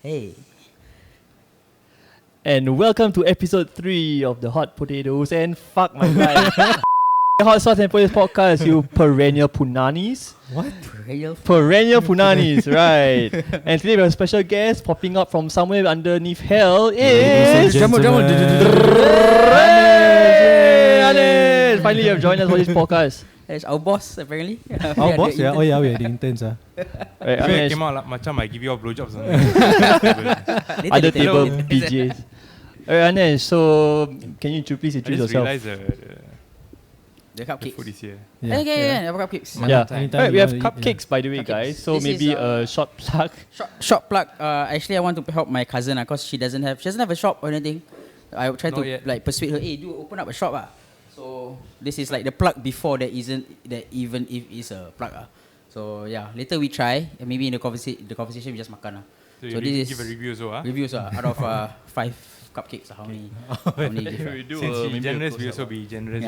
Hey. And welcome to episode 3 of the Hot Potatoes and Fuck My Life. Hot Sauce and Potatoes podcast, you perennial punanis. What? Perennial punanis, right. And today we have a special guest popping up from somewhere underneath hell is... Hanesh! Finally you have joined us for this podcast. It's our boss, apparently. Our boss? Yeah. Oh yeah, we are the interns. Right, It Hanesh, came out like macam I give you all blowjobs. other table PJs. Alright, Hanesh, so can you please I introduce just yourself? realised The the cupcakes. food is here. Yeah, cupcakes. Yeah, Anytime right, we you have wanna eat, cupcakes by the way, Cupcakes. guys. So This maybe is, a short plug. Short plug. Actually, I want to help my cousin because she doesn't have a shop or anything. I would try Not to yet. like persuade her, hey, do open up a shop. So this is like the plug before that even if it's a plug. So yeah, later we try and maybe in the conversation we just makan. So, So you this give a is review also. reviews out of 5 cupcakes. How many different? We do Since maybe you're a generous, we close-up. also be generous.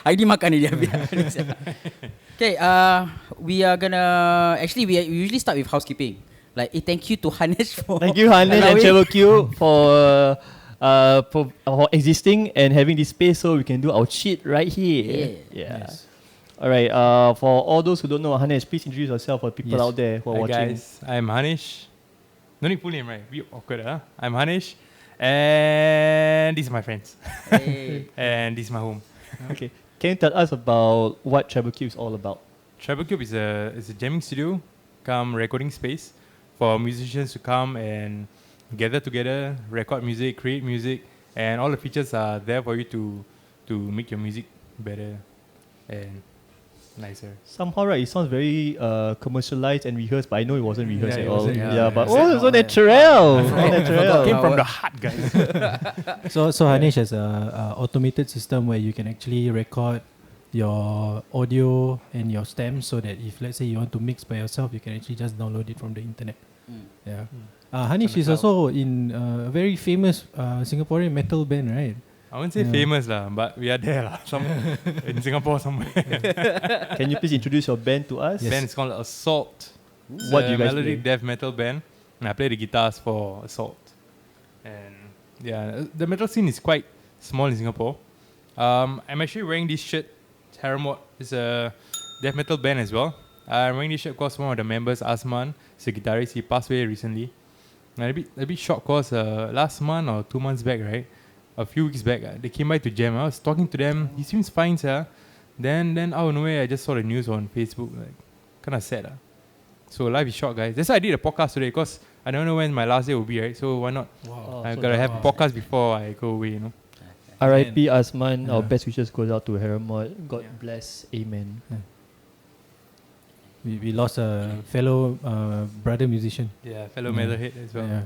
I makan ni dia. Okay, we are gonna actually we usually start with housekeeping. Like, thank you to Hanesh for Thank you, Hanesh and allowing- Treble Cube for existing and having this space so we can do our shit right here. Yeah. Yes. Alright, for all those who don't know, Hanesh, please introduce yourself for people Yes. out there who are Hi watching. guys, I'm Hanesh. No need full name, right? Be awkward, huh? I'm Hanesh, and these are my friends, Hey. and this is my home. Okay. Can you tell us about what Treble Cube is all about? Treble Cube is a jamming studio, come recording space for musicians to come and gather together, record music, create music, and all the features are there for you to make your music better and nicer. Somehow, right, it sounds very commercialized and rehearsed, but I know it wasn't rehearsed Yeah, at it all. wasn't, Yeah, but yeah. it's so natural. So natural. Came from the heart, guys. So Hanesh has a automated system where you can actually record your audio and your stems, so that if let's say you want to mix by yourself, you can actually just download it from the internet. Yeah. Hanesh the is cloud. also in a very famous Singaporean metal band, right? I wouldn't say Yeah. famous lah, but we are there lah, in Singapore somewhere. Can you please introduce your band to us? Yes. Band is called Assault. It's What a do you guys melodic play? death metal band, and I play the guitars for Assault. And yeah, the metal scene is quite small in Singapore. I'm actually wearing this shirt. Haramot is a death metal band as well. I'm wearing this shirt because one of the members, Asman, is a guitarist. He passed away recently. And a bit shocked because last month or 2 months back, right? A few weeks back, they came by to jam. I was talking to them. He seems fine, sir. Then out of nowhere, I just saw the news on Facebook. Like, kind of sad. So life is short, guys. That's why I did a podcast today, because I don't know when my last day will be, right? So why not? Oh, I so gotta have a wow. podcast before I go away, you know. R.I.P. Asman. Our Yeah. best wishes goes out to Haramot. God Yeah. bless. Amen. We lost a fellow brother musician. Yeah, fellow Yeah. metalhead as well. Yeah.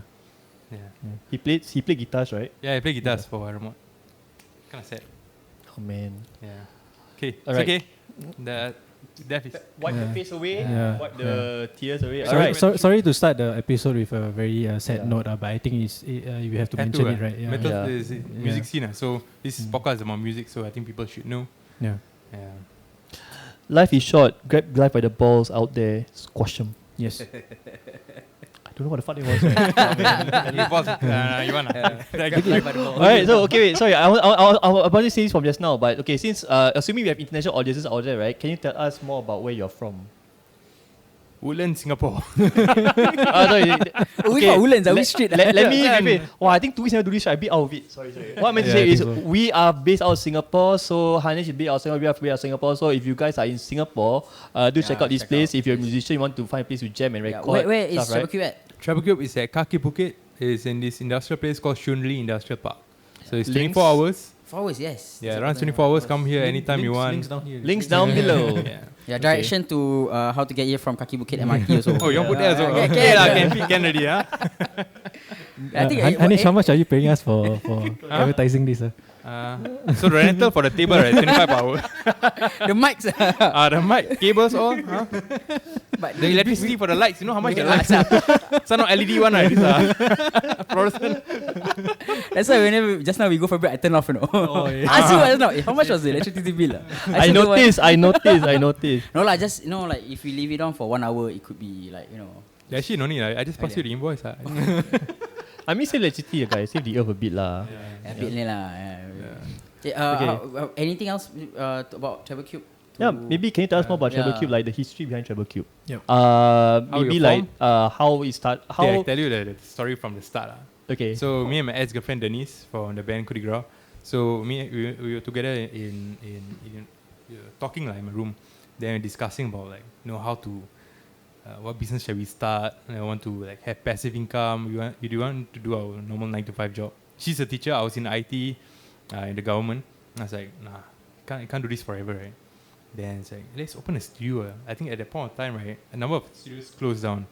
Yeah, He played guitars, right? I play guitars for Haramot. Kind of sad. Oh man. Yeah. Okay, it's Alright. okay. The death is... Wipe Yeah. the face away. Yeah. Wipe the tears away. Sorry, Alright. sorry to start the episode with a very sad Yeah. note, but I think we have to Had mention to, it, right? Yeah. Metal Yeah. is music scene, so this Mm. podcast is about music, so I think people should know. Yeah. Yeah. Life is short. Grab life by the balls out there. Squash them. Yes. I don't know what the fuck it was. You pause. You want Alright, so okay, wait. Sorry, I about to say this from just now, but okay, since assuming we have international audiences out there, right? Can you tell us more about where you're from? Woodlands, Singapore. Sorry. We from Woodlands, we street. Let me rephrase. Wow, I think 2 weeks never do this, right? A bit out of it. Sorry. What I meant to Yeah, say I is think so. we are based out of Singapore, so Hanesh is based out of Singapore, we are based out of Singapore. So if you guys are in Singapore, do check out this check place. out. If you're a musician, you want to find a place to jam and record. Where is stuff, Treble right? Cube at? Treble Cube is at Kaki Bukit. It's in this industrial place called Shunli Industrial Park. So it's Links. 24 hours. 4 hours, yes. Yeah, around 24 hours. Come here anytime you want. Links down here. Links down below. Yeah. Yeah, direction to how to get here from Kaki Bukit MRT also. Oh, you want to put that as well? Yeah, Okay lah, can fit, can already, huh? I think Hanesh, how much are you paying us for advertising this? So the rental for the table, right? 25 per hour. the mics. The mic, cables all. Huh? But The electricity for the lights. You know how much the lights are? It's not LED one, right? These are fluorescent. That's why whenever just now we go for break, I turn off. Oh, yeah. Ask you just now. How much was the electricity bill? I noticed. No lah, just like if we leave it on for 1 hour, it could be like Actually, no need. I just pass you the invoice. I mean, save electricity, guys. Save the earth a bit lah. a bit lah. Okay, anything else about Treble Cube? Yeah, maybe can you tell us more about Treble Cube, like the history behind Treble Cube? Yep. Maybe you like how it start. How? I tell you the story from the start. Okay. So me and my ex-girlfriend Denise from the band Kudigra. So we were together in talking like in my room. Then discussing about like how to what business shall we start? And I want to like have passive income. We do want to do our normal 9 to 5 job. She's a teacher. I was in IT in the government. I was like, nah, I can't do this forever, right? Then it's like, let's open a studio. I think at that point of time, right, a number of studios closed down.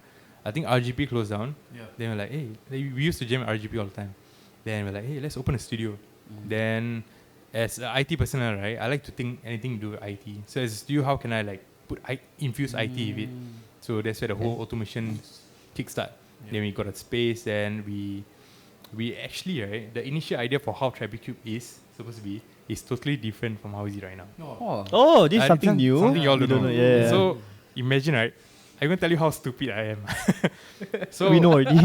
I think RGP closed down. Yeah. Then we're like, hey, we used to jam at RGP all the time. Then we're like, hey, let's open a studio. Then as an IT personnel, right, I like to think anything to do with IT. So as a studio, how can I like infuse IT with it? So that's where the whole automation kickstart. Yeah. Then we got a space, and we actually, right, the initial idea for how Treble Cube is supposed to be is totally different from how is it right now. Oh, this is something new. Something you all don't know. Yeah. So imagine, right? I'm going to tell you how stupid I am. So we know already.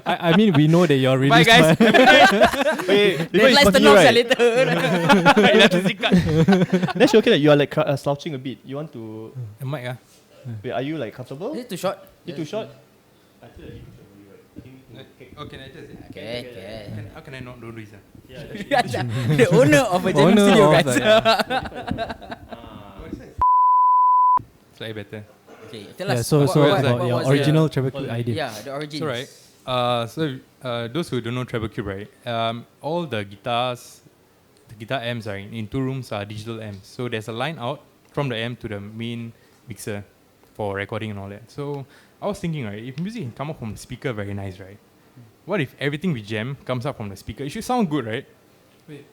I mean, we know that you're really bye guys. smart. Wait, Let's turn off later. Let's okay that you are like slouching a bit. You want to? The mic, Wait, are you like comfortable? Is it too short? You too short? Okay, I just. Okay. How can I not do this? The owner of a jamming studio, guys. Slightly better. Okay, tell us. So what about your was original Treble Cube idea. Yeah, the origins. So right, those who don't know Treble Cube, right, all the guitars, the guitar amps are in 2 rooms are digital amps. So there's a line out from the amp to the main mixer for recording and all that. So I was thinking, right, if music can come up from the speaker, very nice, right? What if everything we jam comes up from the speaker? It should sound good, right? Wait,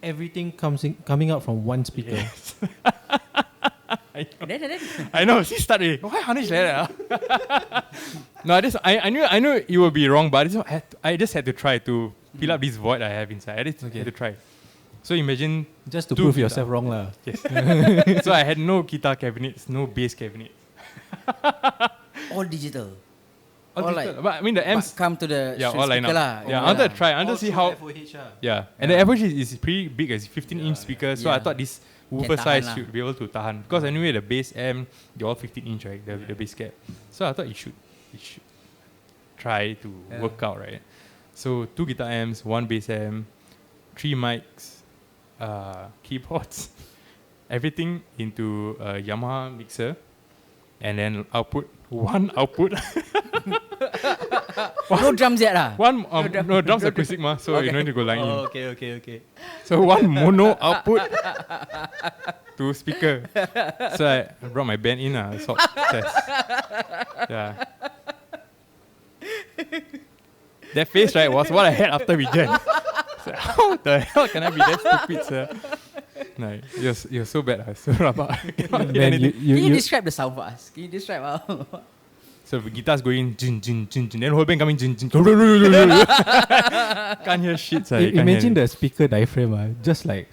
everything coming out from one speaker. Yes. Then. I know. She started. Why Hanesh like that? No, I knew it would be wrong, but I just had to try to fill up this void I have inside. I just had to try. So imagine Just to 2 prove guitar. yourself wrong lah. Yes. So I had no guitar cabinets, no bass cabinets. All digital. All All digital. like- But I mean the amps. Come to the All line speaker up. lah. Yeah, I wanted to try. I wanted to see how. Yeah, and the Yeah. average is pretty big, as 15-inch speaker. So I Yeah. thought this woofer Can tahan size lah. should be able to tahan. Because anyway, the bass amp, they're all 15-inch, right? The bass cap. So I thought it should try to work out, right? So 2 guitar amps, 1 bass amp, 3 mics, keyboards, everything into a Yamaha mixer, and then one output. No drums yet lah. No drums acoustic ma, so you don't need to go line in. Oh, okay. So 1 mono output to speaker. So I brought my band in sort test. Yeah. That face, right, was what I had after we jammed. So how the hell can I be that stupid, sir? No, you're so bad. So rabak. I cannot hear Man, anything. Can you describe the sound for us? Can you describe how? So the guitar's going jin jin jin jin, then whole band coming jin jin. Can't hear shit, sir. Imagine the speaker diaphragm, just like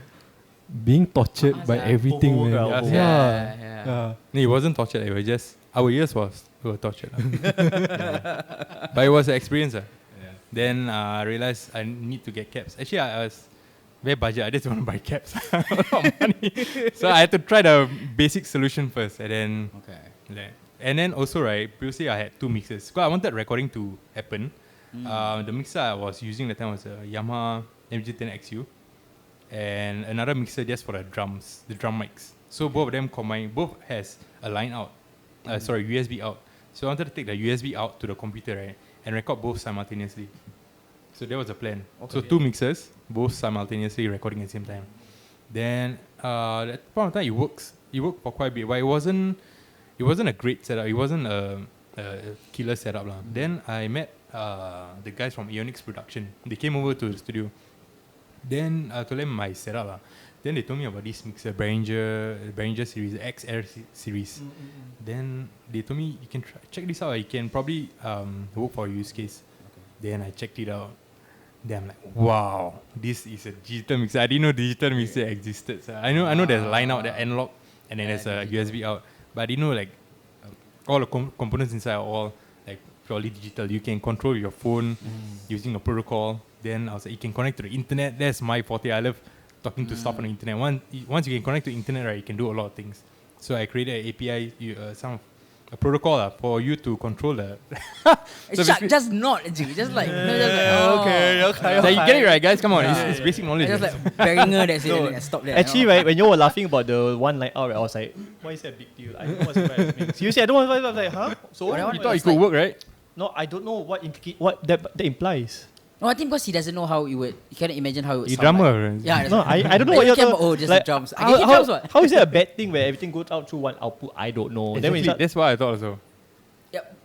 being tortured by everything. Oh, man. oh, yeah. Yeah. No, it wasn't tortured. It was just our ears were tortured. Yeah. But it was an experience. Then I realized I need to get caps. Actually, I was very budget. I just want to buy caps. A lot of money. So I had to try the basic solution first, and then and then also, right, previously I had 2 mixers. Because I wanted recording to happen. The mixer I was using at the time was a Yamaha MG10XU, and another mixer just for the drums, the drum mics. So both of them combined, both has a line out, USB out. So I wanted to take the USB out to the computer, right, and record both simultaneously. So that was the plan. Okay. So 2 mixers, both simultaneously recording at the same time. Then at that point of time, it worked for quite a bit, but it wasn't a great setup. It wasn't a killer setup lah. Then I met the guys from Treble Production. They came over to the studio. Then I told them my setup lah. Then they told me about this mixer, Behringer series, XR series. Then they told me you can check this out. You can probably work for a use case. Okay. Then I checked it out. Then I'm like, wow, this is a digital mixer. I didn't know digital mixer existed. So I know there's a line out, the analog, and then there's a USB out. But I didn't know like all the components inside are all like purely digital. You can control your phone using a protocol. Then I was like, you can connect to the internet. That's my forte. I love talking to stuff on the internet. Once you can connect to the internet, right, you can do a lot of things. So I created an API, a protocol for you to control the. So Shak, just not, just like, Okay. so you get it right, guys. Come on, it's basic knowledge. Just like baringer that's it, and then stop there. Actually, right, when you were laughing about the one line out, right, I was like, why is that a big deal? I don't know what's it. Seriously, I don't know what I was like, huh? So You thought it could work, right? No, I don't know what that implies. No, I think because he doesn't know how it would. He cannot imagine how it would You sound drummer. like. Yeah, that's No, right. I don't know Like, what you you're can- talking oh, just the drums. I can hit drums, what? How is that a bad thing where everything goes out through one output? I don't know. Then when Exactly. That's what I thought also. Yep.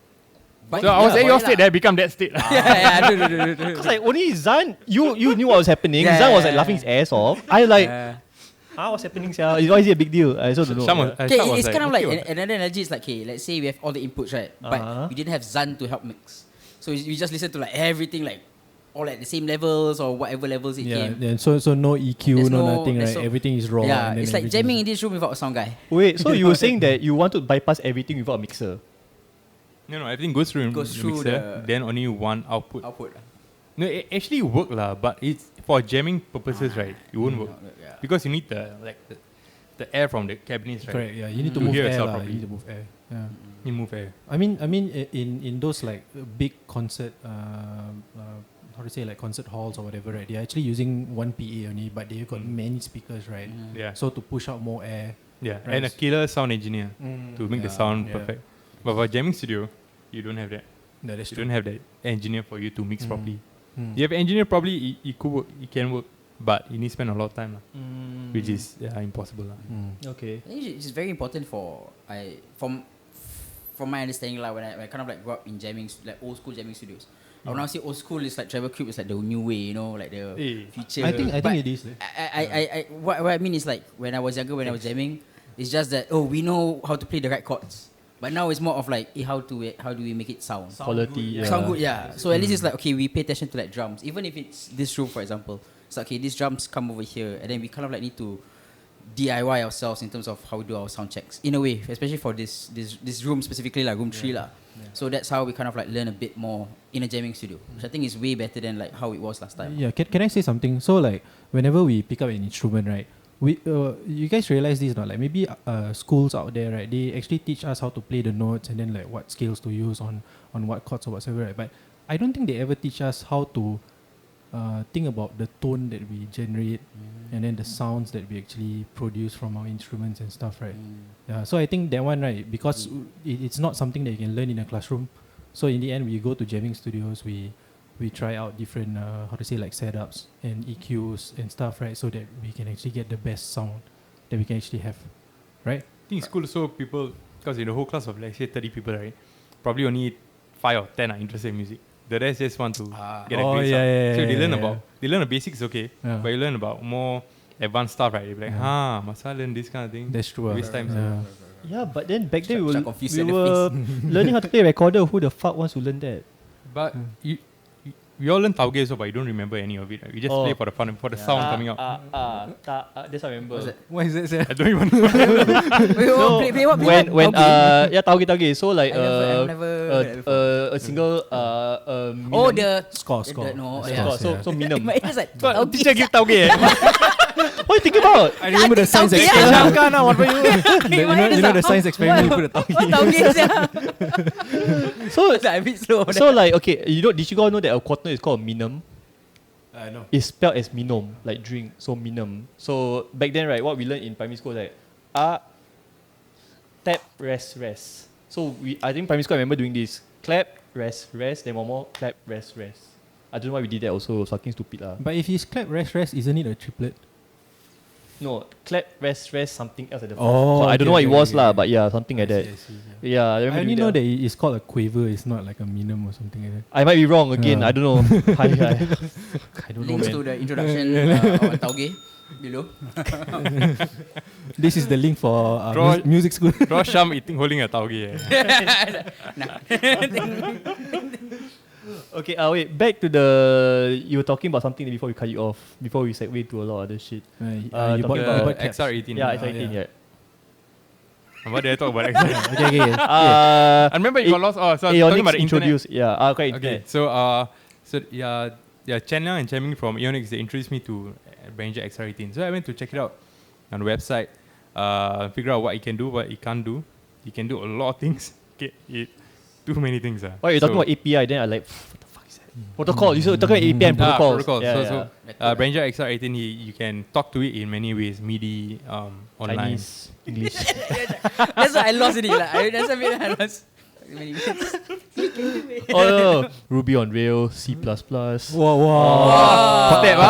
So I was at your state, that become that state. Yeah, do. because like only Zan, you knew what was happening. Yeah, Zan was like yeah, laughing his ass off. I like, Yeah. what's happening? Why is it a big deal? I also don't know. Sham was- Yeah. Okay, Shak was it's kind of like okay, another analogy is like, okay, let's say we have all the inputs, right? But we didn't have Zan to help mix. So we just listen to like everything like all at the same levels or whatever levels it Yeah, came. then so no EQ, There's no no- nothing, there's right? no- Everything is raw. Yeah, and then it's like everything jamming is- in this room without a sound guy. Wait, so you were saying that you want to bypass everything without a mixer? No, everything goes through Goes the through mixer, the- then only one output. Output. No, it actually work lah, but it's for jamming purposes, right? It won't work Yeah. because you need the air from the cabinets, right? Correct. Yeah, you need to To move hear air. yourself lah. properly. You need to move air. Yeah. You move air. I mean, in those like big concert, how to say, like concert halls or whatever, right? They're actually using one PA only, but they've got many speakers, right? Yeah, So to push out more air. yeah, right. and a killer sound engineer to make the Yeah, sound yeah. perfect. But for jamming studio, you don't have that. No, that's You true. don't have that engineer for you to mix properly. Mm. You have an engineer, probably it could work, it can work, but you need to spend a lot of time, lah, which is impossible. Lah. Okay. I think it's very important from my understanding, like when I kind of like grew up in jamming, like old school jamming studios. When I say old school, it's like Treble Cube is like the new way, you know, like the Eh. future. I think But it is. what I mean is like when I was younger, when I was jamming, it's just that we know how to play the right chords. But now it's more of like how do we make it sound? Quality. Sound good, yeah. So at least it's like, okay, we pay attention to like drums. Even if it's this room, for example. It's like, okay, these drums come over here. And then we kind of like need to DIY ourselves in terms of how we do our sound checks. In a way, especially for this room specifically, like room 3 lah. So that's how we kind of like learn a bit more in a jamming studio. Which I think is way better than like how it was last time. Yeah, can I say something? So like whenever we pick up an instrument, right? We you guys realize this or not? Like maybe schools out there, right? They actually teach us how to play the notes and then like what scales to use on what chords or whatsoever, right? But I don't think they ever teach us how to think about the tone that we generate and then the sounds that we actually produce from our instruments and stuff, right? Yeah, so I think that one, right, because it's not something that you can learn in a classroom. So in the end, we go to jamming studios, we try out different, how to say, like setups and EQs and stuff, right? So that we can actually get the best sound that we can actually have, right? I think it's cool so people, because in the whole class of like say 30 people, right, probably only 5 or 10 are interested in music. The rest just want to get a great sound. So they learn the basics, okay, Yeah. but you learn about more advanced stuff, right? They're like, must I learn this kind of thing? That's true. Waste time. Yeah. Yeah, but then back then Shak confused we at the were learning how to play recorder. Who the fuck wants to learn that? But we all learn tauge so, but you don't remember any of it, right? We just play for the fun, for the sound coming out. That's what I remember. What's that? What is it? I don't even know. Wait, play what? when Tauge? tauge. So like I've never heard that before. a single Oh, the Score. No, Score, yeah. so minimum. My ears like What? Teacher give tauge. What are you thinking about? I remember the science Tauge, experiment. yeah. What for you? You know the science experiment, you put a tauge. What tauge is that? So It's like a bit slow. so like okay, did you guys know that a quarter is called minum? No. It's spelled as minum, like drink. So minum. So back then, right, what we learned in primary school is like tap, rest. So I think primary school I remember doing this. Clap, rest, then one more, clap, rest. I don't know why we did that also, it was fucking stupid lah. But if it's clap, rest, isn't it a triplet? No, clap, rest, something else at the front. Oh, So I don't know what it was lah, but yeah, something like that. I see. Yeah, I I remember only doing know that it's called a quaver. It's not like a minimum or something like that. I might be wrong again, Yeah. I don't know. I don't know, Links to man. the introduction on tauge below. This is the link for Draw- music school. Draw Sham holding a tauge. Nah. Okay, wait, back to you were talking about something before we cut you off, before we segue to a lot of other shit. You Talking bought about caps. XR18. Yeah, XR18, yeah. What did I talk about XR18? Okay. I I remember you got lost. Oh, so I was talking about the internet. introduced, yeah, quite Okay, internet. so Chen Liang and Chen Ming from Ionix, they introduced me to Behringer XR18. So I went to check it out on the website, figure out what it can do, what it can't do. It can do a lot of things. Too many things. Oh, you're talking about API, then I like, what the fuck is that? Protocol, you're talking about API and protocols. Protocol. Yeah, Behringer XR18, you can talk to it in many ways, MIDI, online. Chinese, English. That's what I lost in it. That's a bit I lost. Oh no, Ruby on Rails, C++. Wow.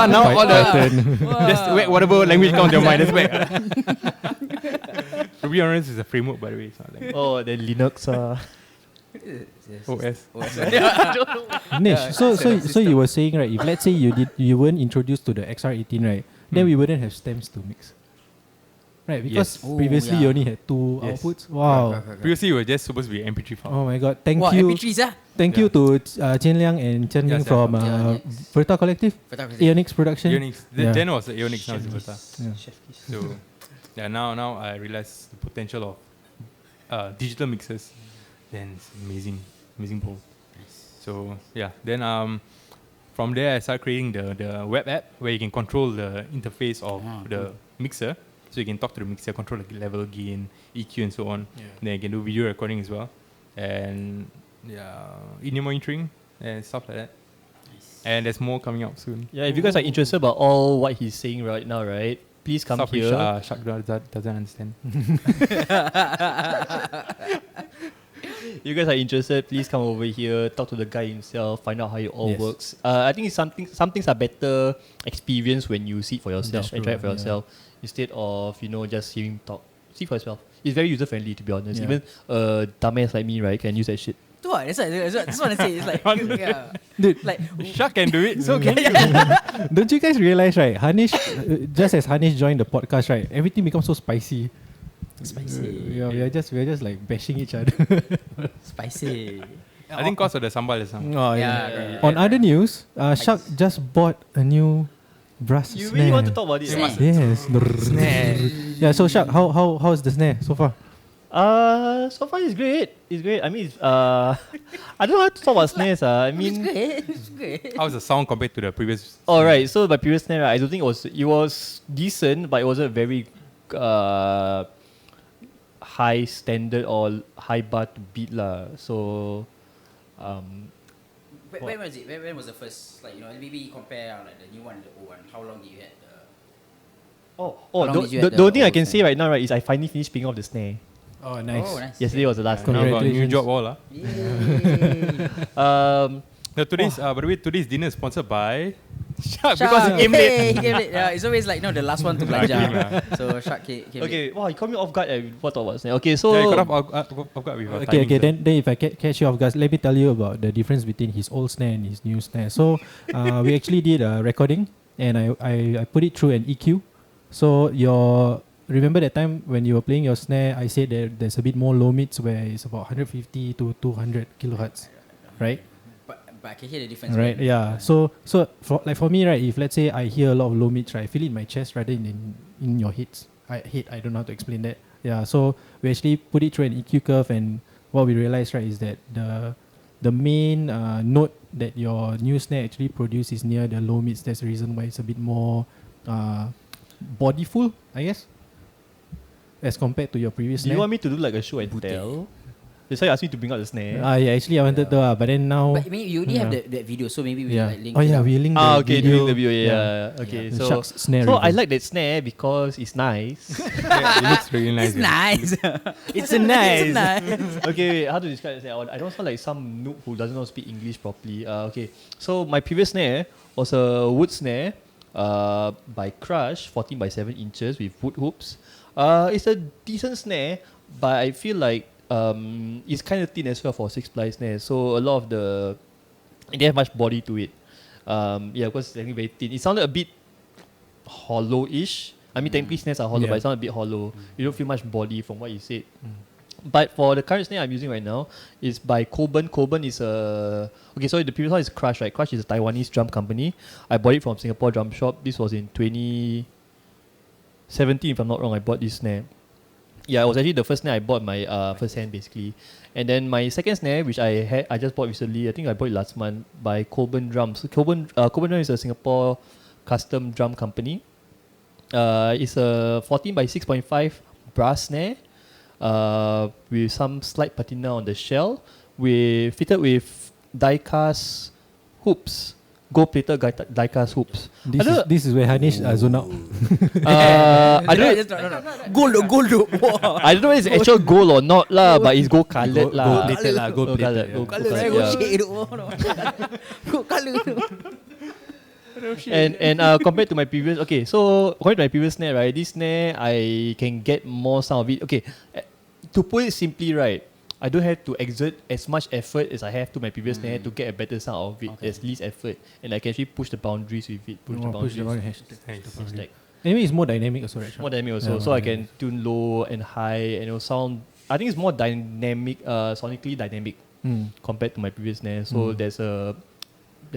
Now all the Python. just whatever language comes to your mind. That's back. Ruby on Rails is a framework, by the way. It's not like Oh, then Linux. OS. Hanesh, so you were saying, right, if let's say you weren't introduced to the XR18, right, then we wouldn't have stems to mix. Right, because Yes. previously you only had 2 Yes. outputs. Wow. Previously, it was just supposed to be MP3 file. Oh my god. Thank Wow, you. MP3s Thank you to Chen Liang and Chen Yeah, Ming Syam from from Verta Collective, Ionix Production. Ionix. Yeah. Then was the Ionix, now it's Verta. Yeah. So, yeah, now I realize the potential of digital mixers. Then it's amazing bowl. So yeah, then from there I started creating the web app where you can control the interface of the mixer. So you can talk to the mixer, control the level, gain, EQ, and so on. Yeah. Then you can do video recording as well, and in-ear monitoring and stuff like that. And there's more coming out soon. Yeah, if you guys are interested about all what he's saying right now, right, please come Stuff which here. Shak doesn't understand. You guys are interested, please come over here, talk to the guy himself, find out how it all Yes. works. I think it's some things are better experience when you see it for yourself That's and true, try it for yeah. yourself instead of just hearing talk. See for yourself. It's very user friendly, to be honest. Yeah. Even a dumbass like me, right, can use that shit. That's what I want to say. It's like, yeah. Dude, Like, Shak can do it, so can you. don't you guys realize, right? Hanesh, just as Hanesh joined the podcast, right, everything becomes so spicy. spicy. Yeah, we're just like bashing each other. Spicy. I think cause of the sambal is Oh, Yeah. On other news, Shak just bought a new brass You snare. really want to talk about it? Snare. Yes. Snare. Yeah, so Shak, how's the snare so far? So far it's great. It's great. I mean, I don't know how to talk about snares. I mean, It's great. How's the sound compared to the previous? alright. So my previous snare, I don't think it was decent, but it wasn't very high standard or high bar to beat lah. So, When was it? When was the first? Like, maybe compare like the new one and the old one. How long did you had the? oh, How long did you have the only thing I old can snare? say right now, right, is I finally finished picking up the snare. Oh, nice. Oh, nice. Yesterday was the last Now snare. got new Congratulations. job all. Um, Today's by the way, today's dinner is sponsored by Shak Shak, because he came late. He came late. Yeah, it's always like the last one to belanja. So Shak came late. okay, wow, you caught me off guard. What about snare? Okay, so Yeah, got off guard with our Okay, timings, then if I catch you off guys, let me tell you about the difference between his old snare and his new snare. So we actually did a recording and I put it through an EQ. So remember that time when you were playing your snare, I said that there's a bit more low mids where it's about 150 to 200 kilohertz, right? But I can hear the difference. Right, yeah. So for me, right, if let's say I hear a lot of low mids, right, I feel it in my chest rather than in your heads. I don't know how to explain that. Yeah, so we actually put it through an EQ curve, and what we realized, right, is that the main note that your new snare actually produces is near the low mids. That's the reason why it's a bit more bodyful, I guess, as compared to your previous do you snare. want me to do like a show and tell? That's why you asked me to bring out the snare. Yeah, actually I wanted to, but then now. But maybe you already have Yeah. that video, so maybe we Yeah. like link. Oh it yeah, up. we linked Okay, the during the video, yeah. Okay, The so Shak's snare. I review. like that snare because it's nice. Yeah, it looks really nice. It's nice. It's a nice. It's nice. Okay, wait, how to describe the snare? I don't sound like some noob who doesn't know how to speak English properly. Okay, so my previous snare was a wood snare by Crush, 14 by 7 inches with wood hoops. It's a decent snare, but I feel like it's kind of thin as well for a 6-ply snare. So a lot of it didn't have much body to it. Yeah, because it's very thin. It sounded a bit hollow-ish. I mean, technically snares are hollow, Yeah. but it sounded a bit hollow. You don't feel much body from what you said. But for the current snare I'm using right now is by Coben. Coben is a... Okay, so the previous one is Crush, right? Crush is a Taiwanese drum company. I bought it from Singapore Drum Shop. This was in 2017, if I'm not wrong, I bought this snare. Yeah, it was actually the first snare I bought my first hand, basically. And then my second snare, which I just bought recently, I think I bought it last month, by Coben Drums. So Coben Drum is a Singapore custom drum company. It's a 14 by 6.5 brass snare. With some slight patina on the shell, fitted with die-cast hoops, gold-plated die-cast hoops. This is where Hanesh zone out. I don't know. Gold. I don't know if it's actual gold or not lah, but it's gold coloured lah. Gold-plated lah, gold-plated. Gold colour. And compared to my previous, according to my previous snare, right, this snare I can get more sound of it. Okay, to put it simply, right, I don't have to exert as much effort as I have to my previous snare to get a better sound out of it. There's least effort, and I can actually push the boundaries with it. Push the boundaries. Hashtag. Anyway, it's more dynamic also, right? More dynamic also, so I can tune low and high, and it will sound. I think it's more dynamic, sonically dynamic compared to my previous snare. So there's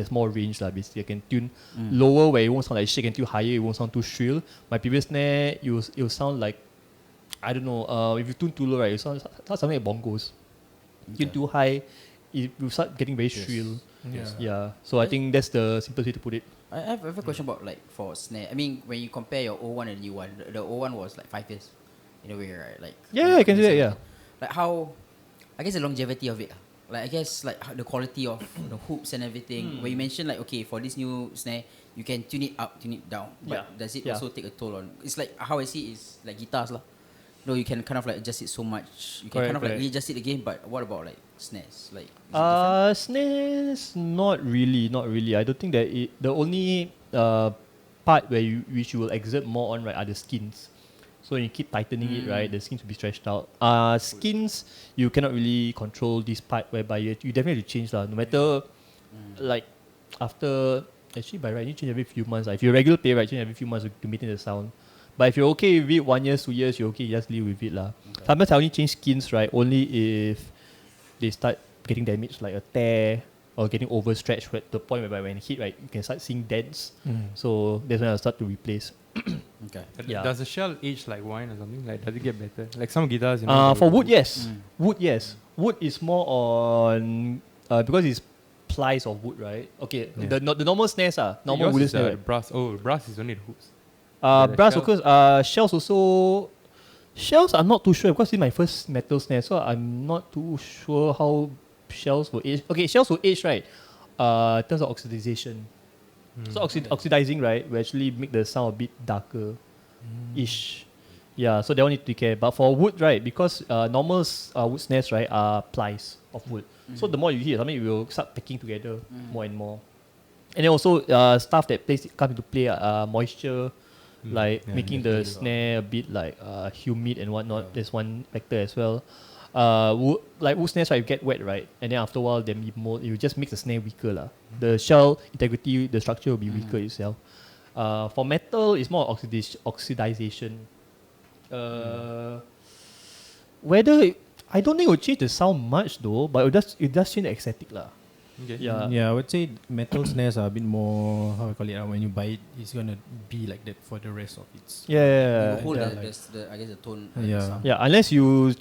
more range lah. Basically, I can tune lower where it won't sound like shit, and tune higher it won't sound too shrill. My previous snare, it will sound like, I don't know. If you tune too low, right, it sounds something like bongos. Tune too high, it will start getting very shrill. Yeah. So I think that's the simplest way to put it. I have a question about like for snare. I mean, when you compare your old one and new one, the old one was like 5 years, in a way, right? Like I can do that. Yeah. Like how, I guess the longevity of it. Like I guess like the quality of the hoops and everything. Where you mentioned like, okay, for this new snare, you can tune it up, tune it down. But does it also take a toll on? It's like how I see it is like guitars lah. No, you can kind of like adjust it so much. You can kind of like readjust it again. But what about like snares? Like snares, not really. I don't think that the only part which you will exert more on, right, are the skins. So when you keep tightening it, right, the skins will be stretched out. Skins, you cannot really control this part whereby you definitely have to change lah. No matter like after, actually by right you change every few months. If you're a regular player, right, change every few months to maintain the sound. But if you're okay with it 1 year, 2 years, you're okay, you just live with it lah. Sometimes I only change skins, right, only if they start getting damaged, like a tear or getting overstretched to the point whereby when it hit, right, you can start seeing dents. So that's when I'll start to replace. Does the shell age like wine or something? Like, does it get better? Like some guitars, you know. For wood, yes. Wood, yes. Wood is more on because it's plies of wood, right? Okay, the normal snares are normal wooden snares. Right? Brass. Oh, brass is only the hoops. Brass, of course. Shells also. Shells, I'm not too sure because it's my first metal snare, so I'm not too sure how shells will age. Okay, shells will age, right? In terms of oxidization. So oxidizing, right, will actually make the sound a bit darker-ish. Yeah, so they don't need to care. But for wood, right, because normal wood snares, right, are plies of wood. So the more you hit, it will start packing together more and more. And then also stuff that comes into play, moisture, like making the snare a bit like humid and whatnot. There's one factor as well. Wood snares, right, you get wet, right, and then after a while, then it will just make the snare weaker lah. The shell integrity, the structure will be weaker itself. For metal, it's more oxidization. Whether I don't think it will change the sound much though, but it does change the aesthetic lah. Okay. Yeah, I would say metal snares are a bit more, how I call it, when you buy it, it's gonna be like that for the rest of its. You hold I guess the tone. Sound. Yeah, unless you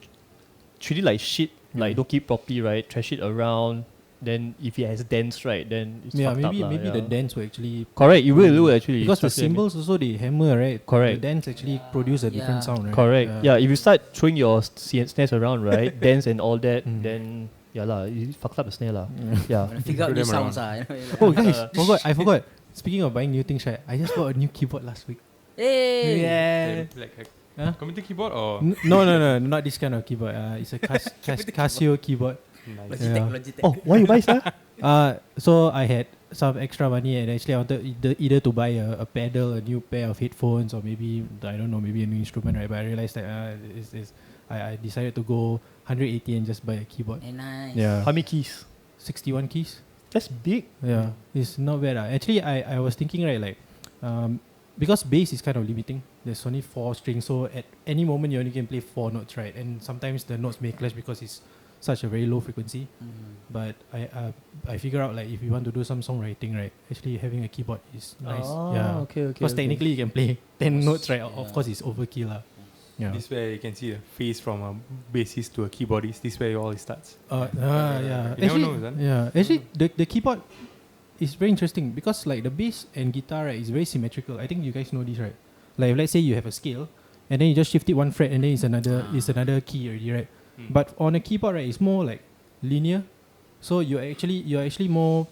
treat it like shit, like don't keep properly, right? Trash it around. Then if it has dents, right, then it's fucked up maybe the dents will actually correct. It will actually because the cymbals also they hammer, right? Correct. The dents actually produce a different sound, right? Correct. Yeah, if you start throwing your snares around, right, dents and all that, then you fucked up the snare lah. Yeah. Figure out new sounds Oh guys, I forgot. Speaking of buying new things, right, I just bought a new keyboard last week. Hey. Yeah. Like computer keyboard or no, not this kind of keyboard. It's a Casio keyboard. nice. Logitech. Oh, why you buy sir? So I had some extra money and actually I wanted either to buy a pedal, a new pair of headphones, or maybe I don't know, maybe a new instrument, right? But I realized that I decided to go 180 and just buy a keyboard. Nice. Yeah. How many keys? 61 keys. That's big. Yeah, it's not bad. Actually, I was thinking, right, like because bass is kind of limiting. There's only 4 strings, so at any moment you only can play 4 notes, right? And sometimes the notes may clash because it's such a very low frequency. But I figure out like if you want to do some songwriting, right, actually having a keyboard is nice. Okay. Because technically you can play 10 notes, right? Of course it's overkill lah. Yeah. This is where you can see a face from a bassist to a keyboardist. This is where it all starts. Yeah. You never know, son. Yeah. Actually, the keyboard is very interesting because like the bass and guitar, right, is very symmetrical. I think you guys know this, right? Like let's say you have a scale and then you just shift it 1 fret and then it's another key already, right? But on a keyboard, right, it's more like linear. So you're actually more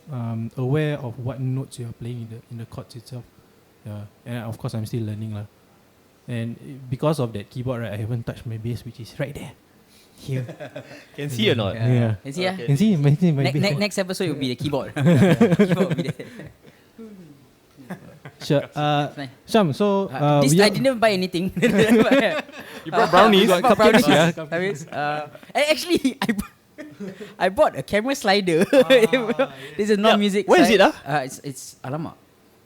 aware of what notes you're playing in the chords itself. Yeah. And of course I'm still learning lah. And because of that keyboard, right, I haven't touched my bass, which is right there. Here. Can see or not? Yeah. Can see, Can see my bass. Next episode will be the keyboard. Keyboard will be there. Sure. Nice. Syam, so this I didn't buy anything. You brought brownies. Got brownies. And actually, I bought a camera slider. This is not music. Where is it? It's alamak.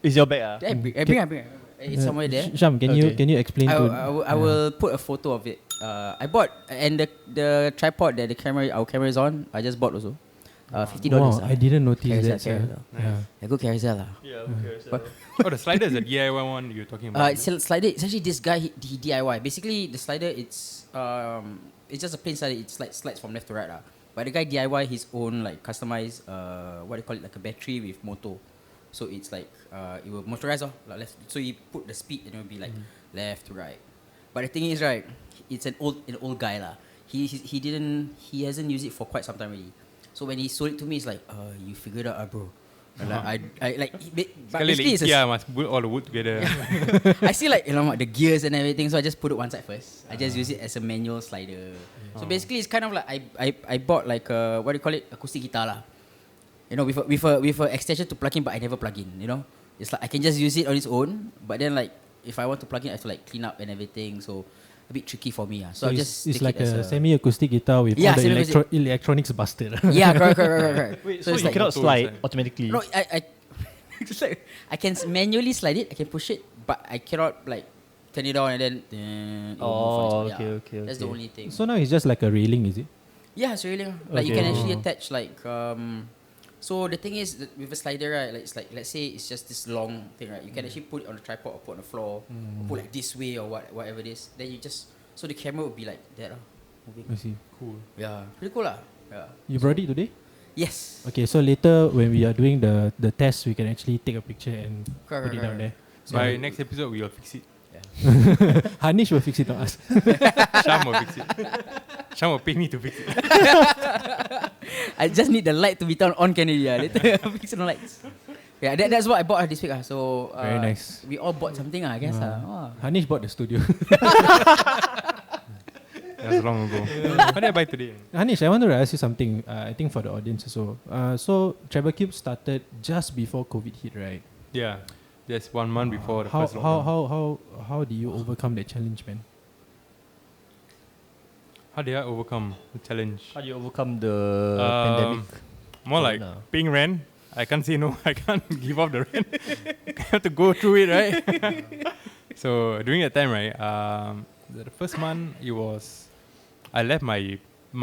Is your bag? I bring. It's somewhere there. Syam, can you explain? I will put a photo of it. I bought, and the tripod that our camera is on, I just bought also. $50. Wow, I didn't notice that. Carousel. Yeah. I go Carousel lah. Yeah, Oh, the slider is the DIY one you're talking about. It's a slider. It's actually this guy. He DIY. Basically, the slider it's just a plain slider. It slides from left to right lah. But the guy DIY his own like customized what do you call it, like a battery with motor. So it's like it will motorize like left. So you put the speed and it will be like left to right. But the thing is, right, it's an old guy lah. He hasn't used it for quite some time already. So when he sold it to me, it's like, you figured out, bro. Like, but basically it's must put all the wood together. I see like the gears and everything, so I just put it one side first. I just use it as a manual slider. So basically, it's kind of like I bought like a, what do you call it, acoustic guitar lah. You know, with a extension to plug in, but I never plug in. You know, it's like I can just use it on its own. But then like if I want to plug in, I have to like clean up and everything. So a bit tricky for me. So I just it's take like it as a semi-acoustic guitar with all the electronics busted. Yeah, correct. Wait, So so it's you like cannot slide automatically? No, I it's like I can manually slide it. I can push it, but I cannot like turn it on and then. It will move on its own. Okay. That's the only thing. So now it's just like a railing, is it? Yeah, it's really like you can actually attach like So the thing is that with a slider, right, like it's like let's say it's just this long thing, right? You can actually put it on the tripod or put on the floor, or put like this way or whatever it is. Then you just so the camera would be like that, moving. I see. Cool. Yeah, pretty cool lah. Yeah. You brought it today? Yes. Okay, so later when we are doing the test, we can actually take a picture and Correct. put it down there. By next episode, we will fix it. Hanesh will fix it, not us. Sham will fix it. Sham will pay me to fix it. I just need the light to be turned on, can you? Later fix the lights. Yeah, that's what I bought this week. So Very nice. We all bought something, I guess. Hanesh bought the studio. That was long ago. What did I buy today? Hanesh, I wanted to ask you something. I think for the audience also. So Treble Cube started just before COVID hit, right? Yeah, just 1 month before the first lockdown. How do you overcome that challenge, man? How did I overcome the challenge? How do you overcome the pandemic? More like paying rent. I can't say no. I can't give up the rent. I have to go through it, right? So during that time, right, the first month it was, I left my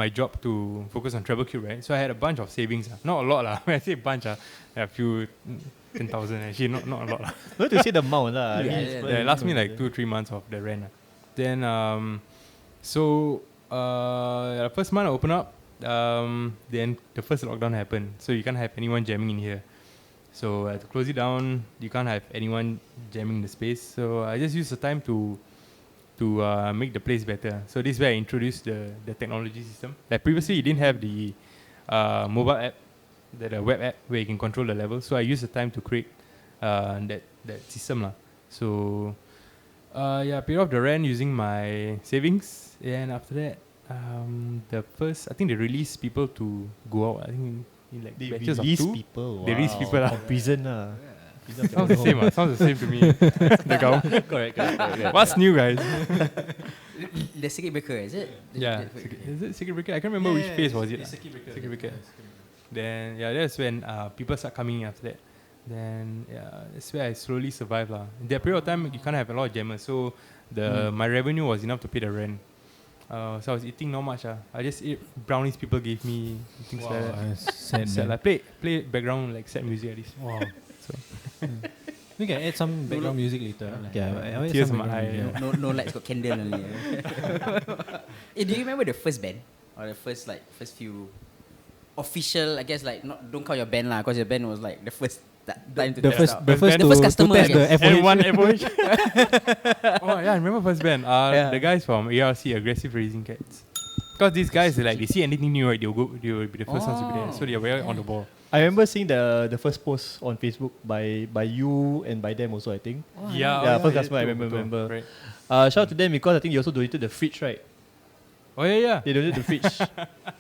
job to focus on Treble Cube, right? So I had a bunch of savings. Not a lot lah. When I say bunch, a few 10,000 actually, not a lot lah. Not to say the amount lah. It last me like 2-3 months of the rent. Then the first month I opened up, then the first lockdown happened. So you can't have anyone jamming in here. So I had to close it down. You can't have anyone jamming in the space. So I just used the time to make the place better. So this is where I introduced the technology system. Like previously, you didn't have the mobile app, the web app where you can control the level. So I used the time to create that system lah. So paid off the rent using my savings, and after that, I think they released people to go out. I think in like they batches of release 2. people. They release people from prison lah. Sounds the same. Sounds the same to me. The government. Correct. What's new, guys? The circuit breaker, is it? Is it circuit breaker? I can't remember which phase was it. Circuit breaker. Circuit breaker. Then that's when people start coming in after that. Then that's where I slowly survived lah. In that period of time, you can't have a lot of jammers, so my revenue was enough to pay the rent. So I was eating not much. I just ate brownies people gave me, things like that. Sad, Sad, man. like play background like sad music at least. Wow. So We can add some background music later. Yeah, I tears some in my background eye. music. No lights, got candle only. Do you remember the first band or the first few official? I guess like don't call your band lah, because your band was like the first time to The test first, out. the first, The first to customer, test I the guess. FOH. Everyone, FOH. Oh yeah, I remember first band. Yeah. The guys from ARC, Aggressive Raising Cats. Because these guys, like, they see anything new, right? They will be the first ones to be there. So they are very on the ball. I remember seeing the first post on Facebook by you and by them also, I think. Yeah, first customer I remember. Right. Shout out to them because I think they also donated the fridge, right? Oh yeah. They donated the fridge.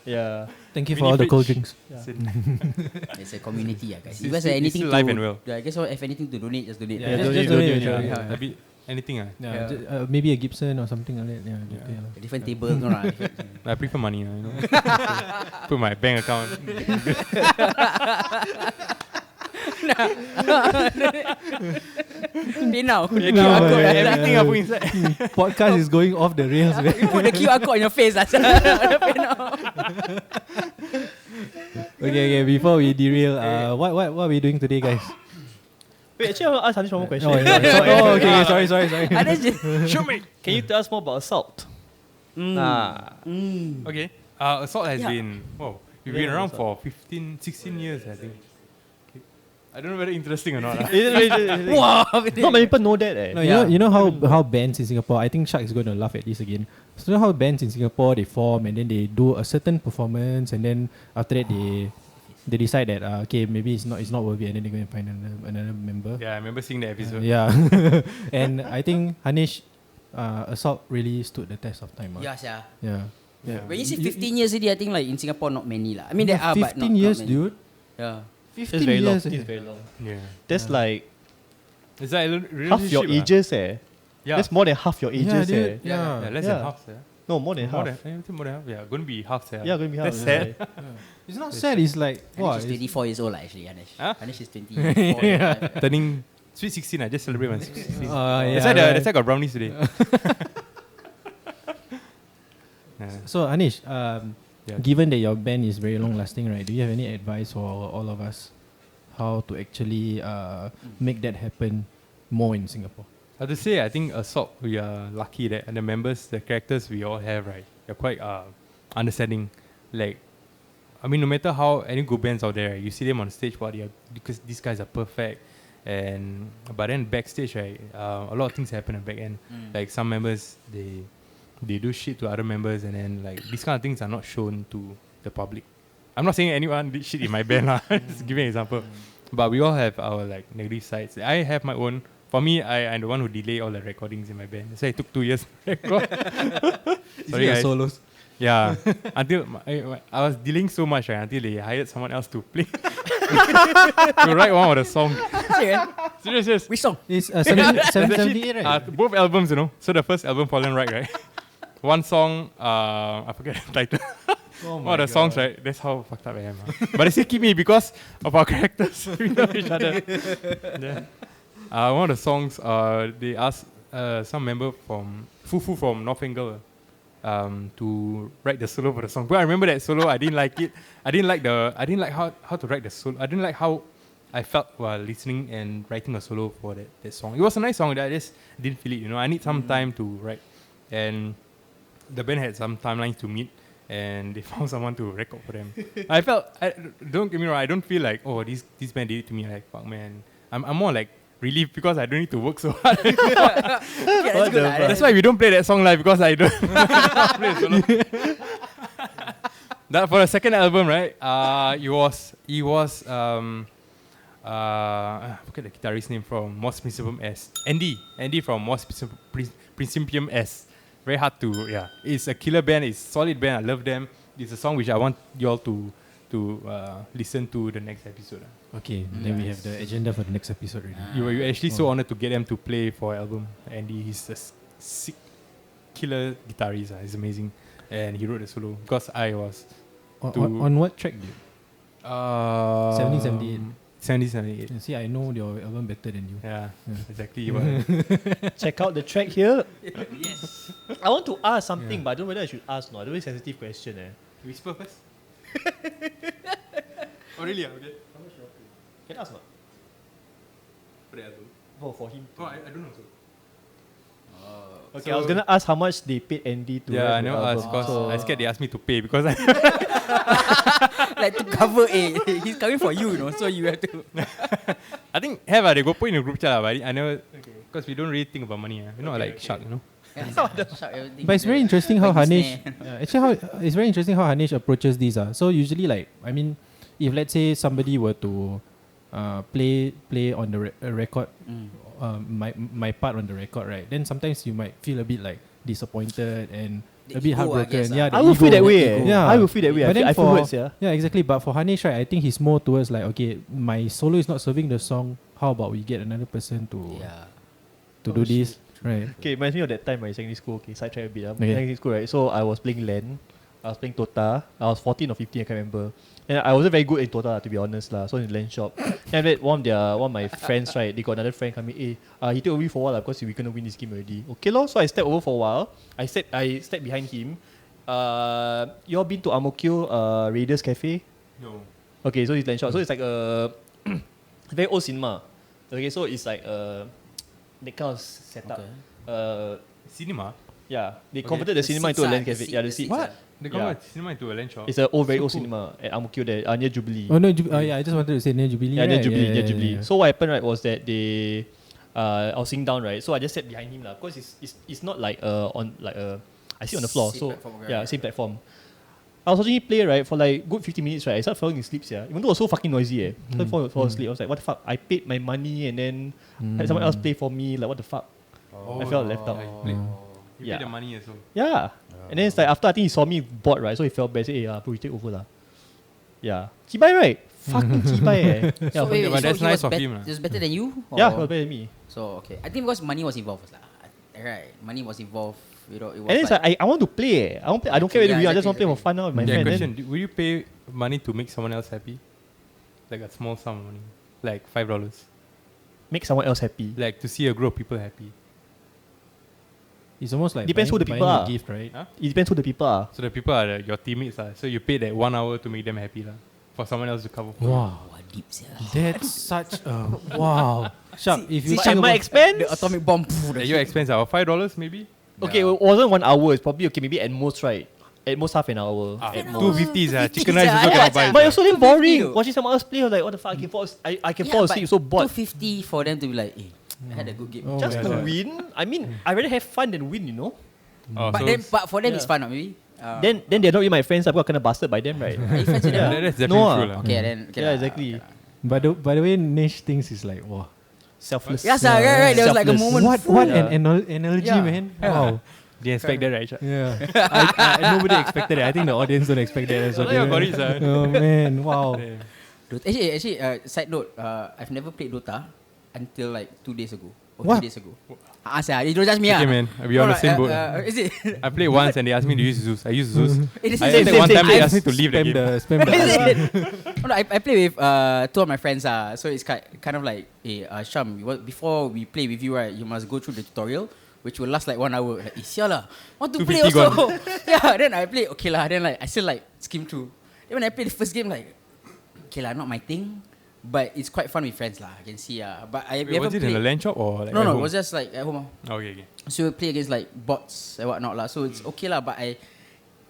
Yeah. Thank you for Mini all the cold fridge. drinks. Yeah. It's a community, guys. If you It's guys have still anything to, alive and well. I guess if anything to donate, just donate. Yeah, donate, just donate. donate, Yeah, yeah. A bit anything. Yeah, maybe a Gibson or something like that. Yeah. Different tables, no lah. I prefer money, you know. Put my bank account. Pay now. Put the No, QR code. yeah. Everything I put inside. Podcast is going off the rails, man. Put the QR code in your face. Pay now. Okay. Before we derail, what are we doing today, guys? Wait, actually I want to ask Hanesh one more question. Okay. Sorry. Show me. Can you tell us more about Assault? Okay. Assault has been, we've been Yeah, around Assault. for 15, 16 years, I think. I don't know whether interesting or not. Wow. Not many people know that. No, Yeah. you know how bands in Singapore, I think Shak is going to laugh at this again. So you know how bands in Singapore, they form and then they do a certain performance and then after that they decide that okay, maybe it's not worth it and then they go and find another member. Yeah, I remember seeing the episode. Yeah. And I think Hanesh, Assault really stood the test of time. Yes, yeah. Yeah. When you say 15 years already, I think like in Singapore not many lah. I mean there are, but 15 not years, many. dude. Yeah. 15 It's very long. years. It's very long. Yeah. That's like Is that a half your relationship, ages, Yeah. That's more than half your ages, dude. Yeah, less Yeah. than half, No, more than More half. than half. Yeah, going to be half, Yeah, going to be half. That's sad. It's not sad, it's like, Hanesh is it's- 24 years old lah, actually, Hanesh. Huh? Hanesh is 24. Yeah. Turning sweet 16, I just celebrate my sweet 16. yeah, That's why I got brownies today. Yeah. So Hanesh, Yeah. given that your band is very long lasting, right? Do you have any advice for all of us how to actually make that happen more in Singapore? I have to say, I think Assault, we are lucky that the members, the characters we all have, right, they're quite understanding. Like, I mean, no matter how any good bands out there, you see them on stage, because these guys are perfect. But then backstage, right, a lot of things happen at back end. Like some members, they do shit to other members, and then like these kind of things are not shown to the public. I'm not saying anyone did shit in my band, just giving an example. But we all have our like negative sides. I have my own. For me, I'm the one who delay all the recordings in my band. So it took 2 years to record. Sorry, guys. solos. Yeah, until I was dealing so much, right, until they hired someone else to play to write one of the songs. Serious. Which song? It's There's 78, right? actually, both albums, you know. So the first album, Fallen Right, right? One song, I forget the title. One of the songs, right? That's how fucked up I am. But they still keep me because of our characters. We know each other. Then, one of the songs, they asked some member from Fufu from North Angle to write the solo for the song. But I remember that solo, I didn't like it. I didn't like how to write the solo. I didn't like how I felt while listening and writing a solo for that song. It was a nice song, that I just didn't feel it, you know. I need some time to write. And the band had some timelines to meet, and they found someone to record for them. Don't get me wrong, I don't feel like, oh, this band did it to me, like, fuck, man. I'm more like relieved because I don't need to work so hard. That's good. That's why we don't play that song live, because I don't play it solo. That for the second album, right? It was I forget the guitarist name from Mos Principium S. Andy from Mos Principium S. Very hard to, it's a killer band, it's a solid band, I love them. It's a song which I want you all to listen to the next episode. Okay, then we have the agenda for the next episode already. You were actually so honored to get them to play for our album. Andy, he's a sick killer guitarist, he's amazing. And he wrote the solo because I was On what track, dude? 1778. 70, 78. You see, I know your album better than you. Yeah, Yeah. exactly. But Check out the track here. Yes. I want to ask something, but I don't know whether I should ask or not. A very sensitive question. whisper first. Oh really? Okay. Can I ask not? For him. Oh, I don't know. So. Okay, I was gonna ask how much they paid Andy to. Yeah, I write the never album. asked because So- I scared they asked me to pay because Like to cover he's coming for you, so you have to. I think they go put in a group chat, but I never because we don't really think about money. Like Shak, But it's very interesting how Like Hanesh. Snare. Actually, it's very interesting how Hanesh approaches these. So usually, like, I mean, if let's say somebody were to play on the record, my part on the record, right? Then sometimes you might feel a bit like disappointed and The a bit ego, I heartbroken. guess, Yeah, the I will feel ego. that way. ego. Yeah. I will feel that way. But then I feel for- words, yeah. Yeah, exactly. But for Hanesh, right, I think he's more towards like, okay, my solo is not serving the song. How about we get another person to do this, right? Okay, reminds me of that time in secondary school. Okay, sidetrack a bit. Okay. Secondary school, right? So I was playing LAN. I was playing DOTA. I was 14 or 15, I can't remember. And I wasn't very good in DOTA, to be honest, lah. So in the LAN shop. And then one of my friends, right, they got another friend coming. He took over for a while because we're gonna win this game already. Okay, lor. So I stepped over for a while. I stepped behind him. You all been to Amokyo Raiders Cafe? No. Okay, so it's LAN shop. So it's like a very old cinema. Okay, so it's like that kind of setup. Okay. Cinema? Yeah, they Okay. converted the The cinema seats into a are- LAN the cafe. seat- Yeah, the the seats. seats What? They Yeah. convert cinema into a land shop. It's a very So old cool. cinema at Amokyo there, near Jubilee. Oh no, yeah, I just wanted to say near Jubilee. Yeah, near right? Jubilee, Yeah, near yeah, Jubilee. yeah. So what happened, right, was that they, I was sitting down, right. So I just sat behind him, lah, because it's not like on like I sit on the floor. Same So platform, okay, yeah, right, same right. platform. I was watching him play, right, for like good 15 minutes, right. I started falling asleep, yeah. Even though it was so fucking noisy, So I fall asleep. I was like, what the fuck? I paid my money and then had someone else play for me. Like, what the fuck? I felt left out. You Yeah. pay the money as well. Yeah. And then it's like after I think he saw me bored, right? So he felt bad. Say, hey, bro, you take over lah. Yeah. Chibai, right? Fucking chibai, Yeah, So, wait, but so that's he nice was of him, lah. He was better than you? yeah, Or- he was better than me. So okay, I think because money was involved, lah. Right, money was involved. It was And then it's like, I want to play. I don't care whether Yeah, we. I just exactly, want to play for fun now with my Yeah, friend. question. Then, Will you pay money to make someone else happy? Like a small sum of money. Like $5. make someone else happy. Like to see a group of people happy. It's almost like Depends who the buying people a are. gift, right? Huh? It depends who the people are. So the people are your teammates. So you pay that 1 hour to make them happy. For someone else to cover for you. Wow, Wow, deep, sia. that's such a wow. Shak, if you See, think At my about- expense? The atomic bomb. At your expense, $5 maybe? Okay, it wasn't 1 hour. It's probably okay. Maybe at most, right? At most half an hour. At most. 250 is chicken 250 rice also sia. cannot buy. But it was so damn 250 boring. though. Watching someone else play, I was like, what the fuck? I can fall asleep. So bored. 250 for them to be like, I had a good game. Oh, Just yeah, to yeah. win. I mean, I rather have fun than win. You know. Oh, But so then, but for them Yeah. it's fun, maybe. Then they're not really my friends. I've got kind of bastard by them, right? Are you friends with them? that's No, definitely true. lah. Okay, then. Okay Yeah, lah, exactly. okay lah. By the way, Nish thinks is like wow. Selfless. Yes, right. There was like a Selfless. moment. What Yeah. an analogy, Yeah. man. Wow. Didn't expect that, right? Shak? Yeah. Nobody expected it. I think the audience don't expect that as well. Yeah, got it, sir. Oh man, wow. Yeah. Dota. Actually, side note, I've never played Dota until like 2 days ago. Or What? 3 days ago. You don't judge me, Okay, man. We on the same boat. Is it? I played once and they asked me to use Zeus. I used Zeus. It is I same, attacked one same, time, they same. asked me to leave the Spam game. spam the. Is it? Oh, no, I play with two of my friends. So it's kind of like, hey, Syam, before we play with you, right, you must go through the tutorial, which will last like 1 hour. Like, sial lah. Want to play 250 also. Yeah, then I play, okay lah. Then like, I still like skim through. Then when I play the first game, like, okay lah, not my thing. But it's quite fun with friends lah. I can see. But we Wait, haven't was it in the played. land shop or like No, at no, home? it was just like at home. Okay, okay. So we play against like bots and whatnot lah. So it's okay lah. But I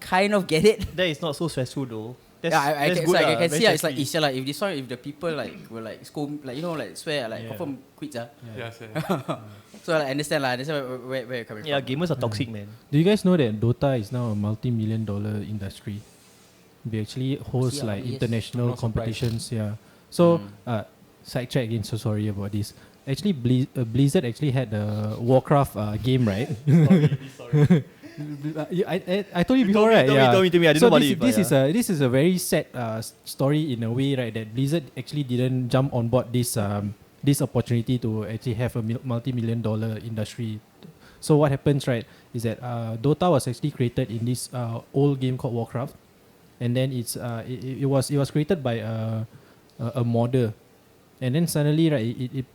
kind of get it. That is not so stressful though. That's, Yeah, I that's can, good. so I lah, can very see it's like stress-free. easier like if this one if the people like were like scold like like swear like Yeah. confirm quit Yes, So I understand lah. Understand where you're coming Yeah, from. gamers are toxic, man. Do you guys know that Dota is now a multi-million-dollar industry? They actually host Yeah, like yes. international I'm not surprised. competitions. Yeah. So sidetrack again. So sorry about this. Actually, Blizzard actually had a Warcraft game, right? I told you before, right? Told me. I didn't So know about this, it. this is a very sad story in a way, right? That Blizzard actually didn't jump on board this this opportunity to actually have a multi-million-dollar industry. So what happens, right, is that Dota was actually created in this old game called Warcraft, and then it was created by a modder. And then suddenly, right,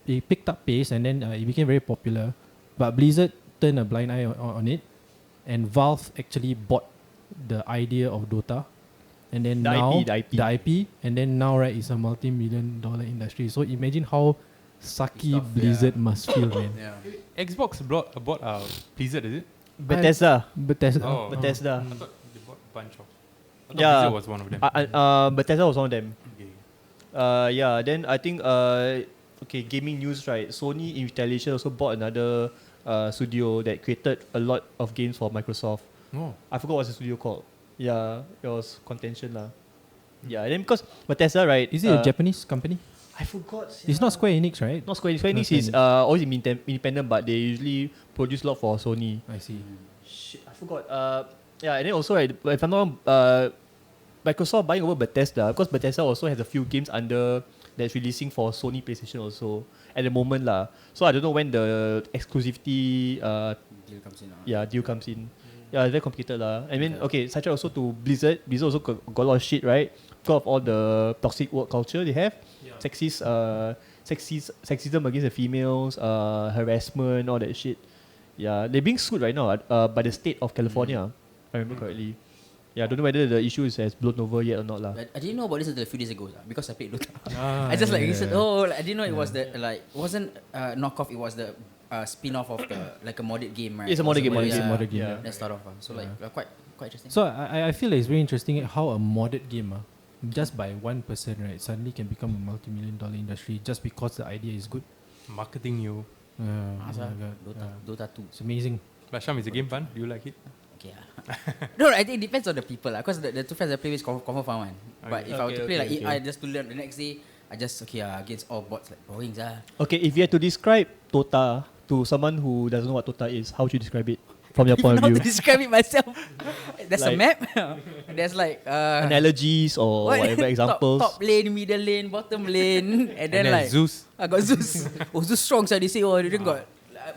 it picked up pace, and then it became very popular. But Blizzard turned a blind eye on it, and Valve actually bought the idea of Dota, and then The IP. and then now, right, it's a multi-million-dollar industry. So imagine how sucky Stuff, Blizzard must feel, man. Yeah. Xbox bought Blizzard, is it? Bethesda. Bethesda. Oh. Bethesda. I thought they bought a bunch of. I thought Yeah. Blizzard was one of them. Bethesda was one of them. Okay. Yeah. Then I think okay, gaming news, right? Sony in retaliation also bought another studio that created a lot of games for Microsoft. Oh. I forgot what's the studio called. Yeah, it was contention lah. Yeah, and then because Bethesda, right? Is it a Japanese company? I forgot. It's not Square Enix, right? Not Square Enix. Square Enix Not is Square always independent, but they usually produce a lot for Sony. I see. Shit, I forgot. Yeah, and then also, right, if I'm not wrong, Microsoft buying over Bethesda, because Bethesda also has a few games under that's releasing for Sony PlayStation also at the moment lah. So I don't know when the exclusivity Deal comes in. deal comes in. Yeah, it's very complicated lah. I mean, okay, such also to Blizzard. Blizzard also got a lot of shit, right? Because of all the toxic work culture they have, sexism against the females, harassment, all that shit. Yeah, they're being sued right now by the state of California, if I remember correctly. Yeah, I don't know whether the issue has blown over yet or not lah. I didn't know about this until a few days ago because I played Dota. Ah, I just like yeah, listened. yeah. Oh, like, I didn't know it was the like wasn't knockoff. It was the spin-off of the like a modded game, right? It's a modded game, modded game. Yeah. That start off. So like quite interesting. So I feel like it's very interesting how a modded game, just by one person, right, suddenly can become a multi-million-dollar industry just because the idea is good. Marketing you. Oh my God. Dota 2. It's amazing. But Syam, is the game fun? Do you like it? Okay. No, I think it depends on the people because the two friends I play with confirm fun one. But if I were to play like I just to learn the next day, I just against all bots like boring Okay, if you had to describe Dota to someone who doesn't know what Dota is, how would you describe it from your point of How view? to describe it myself? There's a Like- map. There's like Analogies or whatever examples. Top lane, middle lane, bottom lane, and then like Zeus. I got Zeus. Zeus strong. So they say they didn't got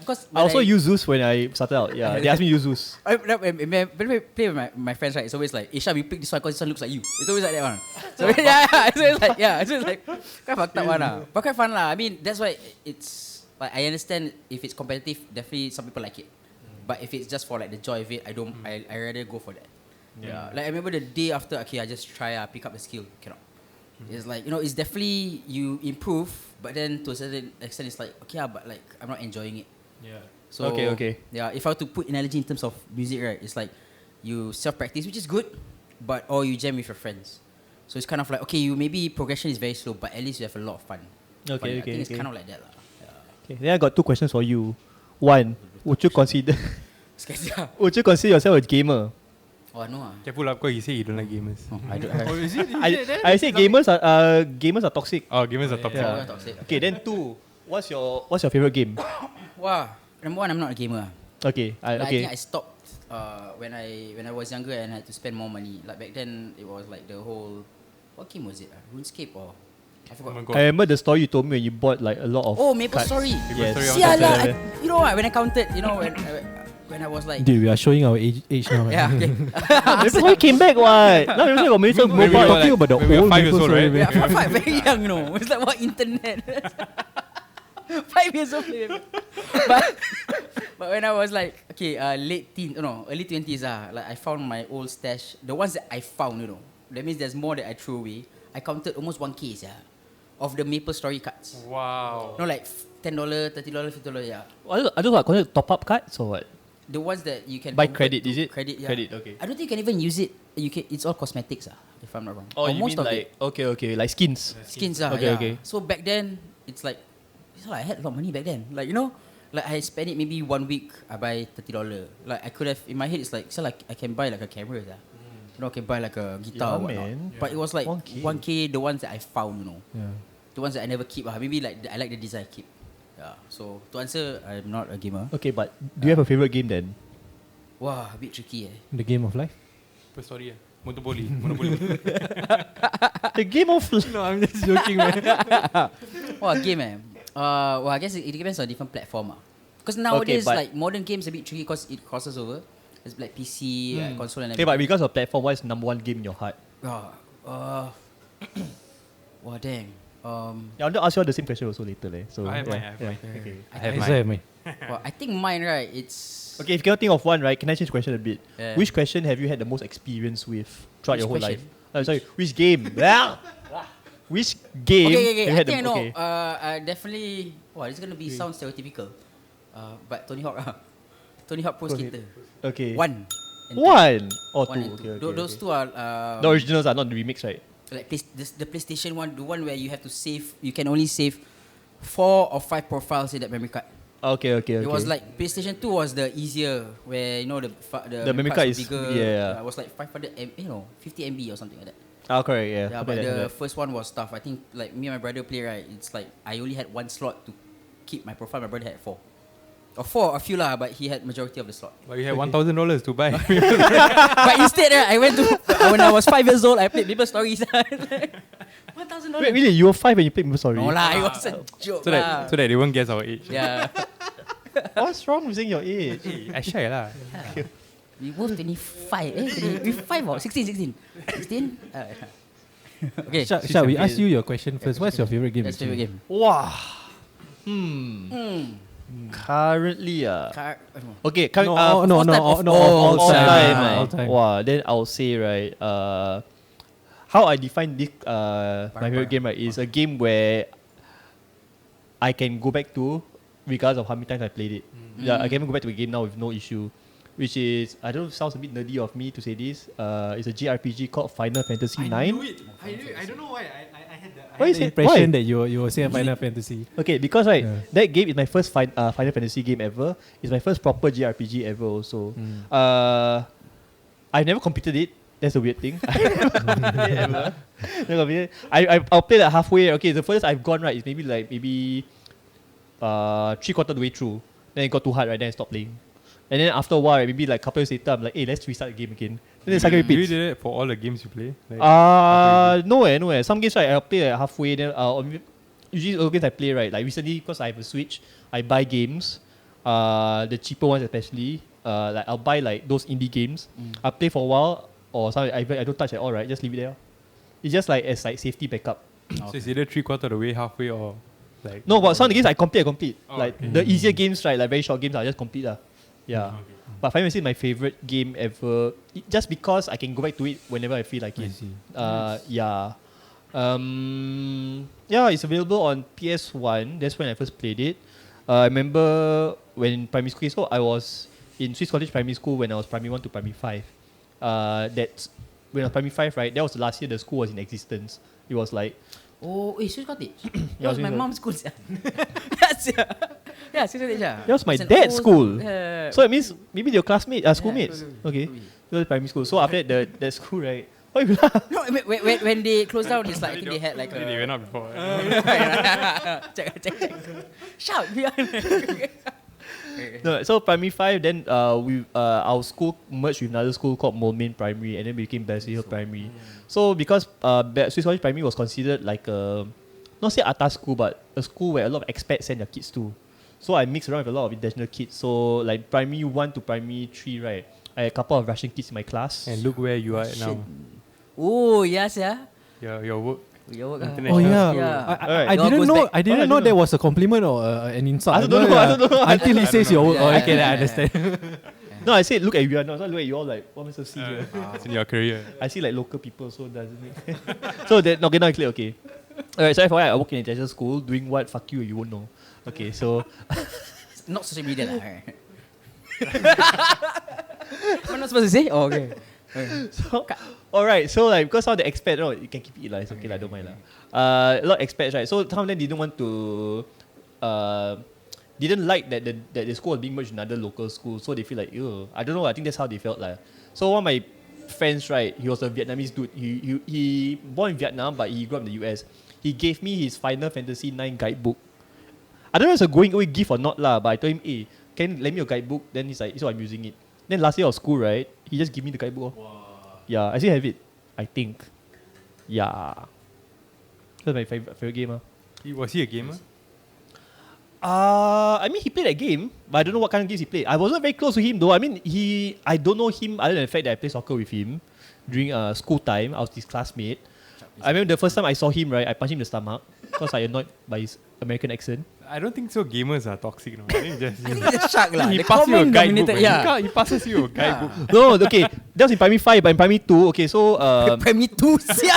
because I also use Zeus when I started out. Yeah, they asked me to use Zeus. when I play with my friends, right? It's always like, Isha, we pick this one because this one looks like you. It's always like that one. So so it's like quite fucked up one but quite fun lah. I mean, that's why it's like I understand if it's competitive, definitely some people like it. But if it's just for like the joy of it, I rather go for that. Yeah. Like I remember the day after, okay, I just try pick up the skill. Cannot. It's like, it's definitely you improve, but then to a certain extent, it's like, okay, but like I'm not enjoying it. Yeah. So Okay. Yeah, if I were to put analogy in terms of music, right, it's like you self-practice, which is good, or you jam with your friends. So it's kind of like, okay, you maybe progression is very slow, but at least you have a lot of fun. Okay, I think it's kind of like that lah. Okay, then I got 2 questions for you. One, would you consider yourself a gamer? Oh no. Careful lah, because he say he don't like gamers. I don't. Oh, is it? I say gamers are toxic. Oh, gamers are toxic. Yeah. Toxic. Okay, then 2, what's your favorite game? Wow. Number one, I'm not a gamer. Okay, Like, I okay. think I stopped when I was younger and I had to spend more money. Like back then, it was like the whole, what game was it? Runescape or I Oh forgot. my I god. remember the story you told me when you bought like a lot of Oh, cards. MapleStory. Yes. MapleStory on Sial lah. Saturday. You know what? When I counted, when I was like, Dude, we are showing our age now. yeah, okay. Everybody came back, what? Now you're talking about When we were talking like- about the when we were old 5 years old, MapleStory, right? Yeah, very young, It's like what internet. 5 years old. But when I was like, okay, early 20s, like I found my old stash. The ones that I found, that means there's more that I threw away. I counted almost 1K, of the MapleStory cards. Wow. No, like $10, $30, $50, yeah. I don't know what, consider top up cards or what? The ones that you can By convert credit, to is it? Credit, yeah. Credit, okay. I don't think you can even use it. It's all cosmetics, if I'm not wrong. Oh, Or you most mean of like it. okay, like skins. Skins, Okay, yeah. okay. So back then, it's like I had a lot of money back then. Like like I spent it maybe 1 week. I buy $30. Like I could have in my head. It's like I can buy like a camera, I can buy like a guitar. Yeah, or whatnot. man. But it was like 1K. 1K. The ones that I found, Yeah. the ones that I never keep. Maybe like I like the design I keep. Yeah. So to answer, I'm not a gamer. Okay, but do you have a favorite game then? Wow, a bit tricky. The game of life. MapleStory. Monopoly. Monopoly. The game of No, I'm just joking, man. What game, well, I guess it depends on different platform. Because nowadays, but- like modern games a bit tricky because it crosses over. It's like PC, console, and Okay, everything. but because of platform, what is number 1 game in your heart? Wow, dang. I want to ask you all the same question also later. So, I have mine. Okay. I have Also have mine. mine. Well, I think mine, right, it's... Okay, if you cannot think of one, right, can I change the question a bit? Yeah. Which question have you had the most experience with throughout your whole Which life? Sorry, which game? Which game Okay. you I had think I the know. okay. Definitely... Wow, this is going to be sound stereotypical. But Tony Hawk. Tony Hawk Pro Okay. Skater. Okay. 1 and 2. One or One two. and two. Okay. Those two are... The originals are not the remix, right? like the PlayStation one, the one where you have to save, you can only save 4 or 5 profiles in that memory card. Okay. It was like PlayStation 2 was the easier, where you know the memory card cards is were bigger. yeah. It was like 500 50 MB or something like that. Correct. Yeah. Yeah, but the first one was tough. I think like me and my brother play, right. It's like I only had 1 slot to keep my profile. My brother had 4. Or 4, a few lah, but he had majority of the slot. But you had $1,000 to buy. But instead, I went to when I was 5 years old, I played MapleStory. $1,000. Wait, really? You were 5 when you played MapleStory? No lah, it was a joke so that they won't guess our age. Yeah. What's wrong with saying your age? I shy lah. We both 25. We 5 or 16. 16? Okay. Shak, we ask you your question first. What's your favorite game? That's favorite actually? game. Wow. Currently, okay. No, all time. All time. Wow. Then I'll say right. How I define this my favorite game right is a game where I can go back to regardless of how many times I played it. Yeah, I can go back to a game now with no issue. Which is, I don't know, sounds a bit nerdy of me to say this. It's a JRPG called Final Fantasy IX. I knew it. I don't know why. I had that. Why is The it? impression Why? that you were saying Final Fantasy. Okay, because right, Yeah. that game is my first Final Fantasy game ever. It's my first proper JRPG ever also. I've never completed it. That's the weird thing. I'll play like halfway. Okay, the furthest I've gone right is maybe 3/4 the way through. Then it got too hard, right? Then I stopped playing. And then after a while, right, maybe like a couple years later, I'm like, hey, let's restart the game again. Then the cycle Do you repeats. do it for all the games you play? Like, Nowhere. Some games right, I'll play like halfway. Then usually all games I play right, like recently because I have a Switch, I buy games, the cheaper ones especially. Like I'll buy like those indie games. I'll play for a while, or some I don't touch at all. Right, just leave it there. It's just like as like safety backup. So it's either 3/4 the way, halfway, or like. No, but some of the games I complete. Oh, Like okay. the easier games, right, like very short games, I just complete lah. Yeah. Okay. But Final Fantasy is my favorite game ever, just because I can go back to it whenever I feel like it. Yeah. Yeah, it's available on PS1. That's when I first played it. I remember when in primary school, so I was in Swiss Cottage Primary School when I was primary 1 to primary 5. That's when I was primary 5, right? That was the last year the school was in existence. It was like, Oh, Swiss Cottage. Yeah, That was my Swiss mom's school. That's yeah, Swiss Cottage. that was my It's an dad's old school. school. So it means maybe they're classmates, schoolmates. Yeah, Okay. could be. It was primary school. So after that school, right? Why you laugh? No, when they closed down, it's like I think they had like They went a. out before. check. Shout behind. No, so primary 5, then our school merged with another school called Moulmein Primary, and then we became Balestier Hill Primary. So because Swiss College Primary was considered like a, not say atas school, but a school where a lot of expats send their kids to. So I mixed around with a lot of international kids. So like primary 1 to primary 3, right, I had a couple of Russian kids in my class. And look where you are now. Oh yes, yeah. Your work. Your work. International Oh yeah. Yeah. Alright. I It all didn't goes know. back. I didn't know that was a compliment or an insult. I don't know. Until he says your work. Yeah, Okay, yeah, I yeah. understand. No, I said look at you. No, not look at you all like, what am I supposed to see here? It's in your career. I see like local people, so doesn't make So that okay, now it's clear, okay. Alright, so FYI, I work in a international school, doing what? Fuck you won't know. Okay, so Not social media lah. Right. What not supposed to say? Oh, okay. so alright, so like because all the expats, no, you can keep it lah, it's okay lah, don't mind lah. A lot of expats, right? So some of them didn't want to didn't like that the school was being merged with another local school, so they feel like, ew. I don't know, I think that's how they felt like. So one of my friends, right, he was a Vietnamese dude. He born in Vietnam, but he grew up in the US. He gave me his Final Fantasy 9 guidebook. I don't know if it's a going away gift or not lah, but I told him, hey, can you lend me your guidebook? Then he's like, so I'm using it. Then last year of school, right, he just gave me the guidebook. Yeah, I still have it, I think. Yeah. That's my favorite game. Was he a gamer? I mean, he played that game, but I don't know what kind of games he played. I wasn't very close to him though. I mean, I don't know him other than the fact that I played soccer with him during school time. I was his classmate. I remember the first time I saw him, right, I punched him in the stomach. because I annoyed by his American accent. I don't think so. Gamers are toxic. No, I think just I think it's Shak lah. he The passes you a common guidebook. denominator, yeah. He passes you a guidebook. No, okay, that was in primary 5, but in primary 2, okay, so Primary 2, sia.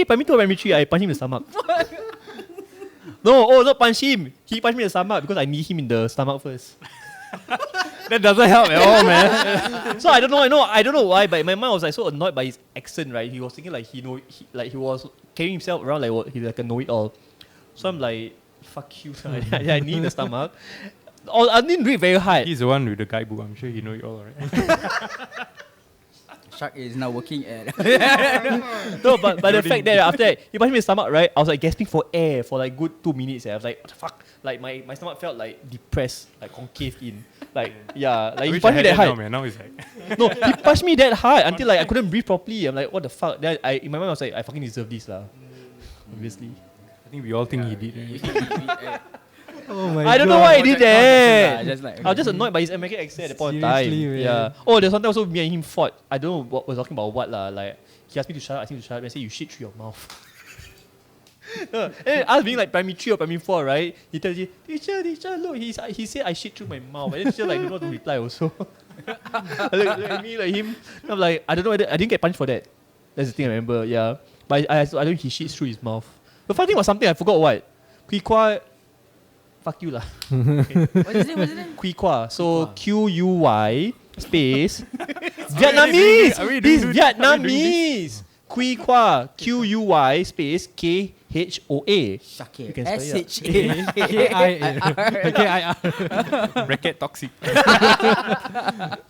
primary 2 or primary 3, I punched him in the stomach. No, not punch him. He punched me in the stomach because I knee him in the stomach first. That doesn't help at all, man. So I don't know why, but my mind was like so annoyed by his accent, right? He was thinking like he was carrying himself around like he's like a know-it-all. So I'm like, fuck you, I knee in the stomach. Oh, I didn't do it very hard. He's the one with the guidebook. I'm sure you know it all, right? Shak is now working at. No, but the fact that after that, he punched me in the stomach, right? I was like gasping for air for like good 2 minutes. I was like, what the fuck? Like my stomach felt like depressed, like concave in. Like, yeah, like he punched me that hard. Now, man. Now it's like No, he punched me that hard until like I couldn't breathe properly. I'm like, what the fuck? Then in my mind I was like, I fucking deserve this lah. Obviously. I think we all think he did. Right? Oh my I don't know why he did that. Just like, I was just annoyed by his American accent at the point of time. Seriously, man. Yeah. Oh, there's one time also me and him fought. I don't know what was talking about what lah. Like he asked me to shut up, and I said you shit through your mouth. And us being like primary 3 or primary 4, right? He tells you, teacher, look, he said I shit through my mouth. And then teacher like don't know what to reply also. look at me like him. I'm like, I don't know, I didn't get punished for that. That's the thing I remember, yeah. But I don't he shits through his mouth. The funny thing was something I forgot what. Kui fuck you lah. What's his name? Kui Kwa. So Quy space Vietnamese. Vietnamese. He's Vietnamese. Kui Kwa Quy space KHOA. Shak. You can spell it KIR. KIR. Bracket toxic.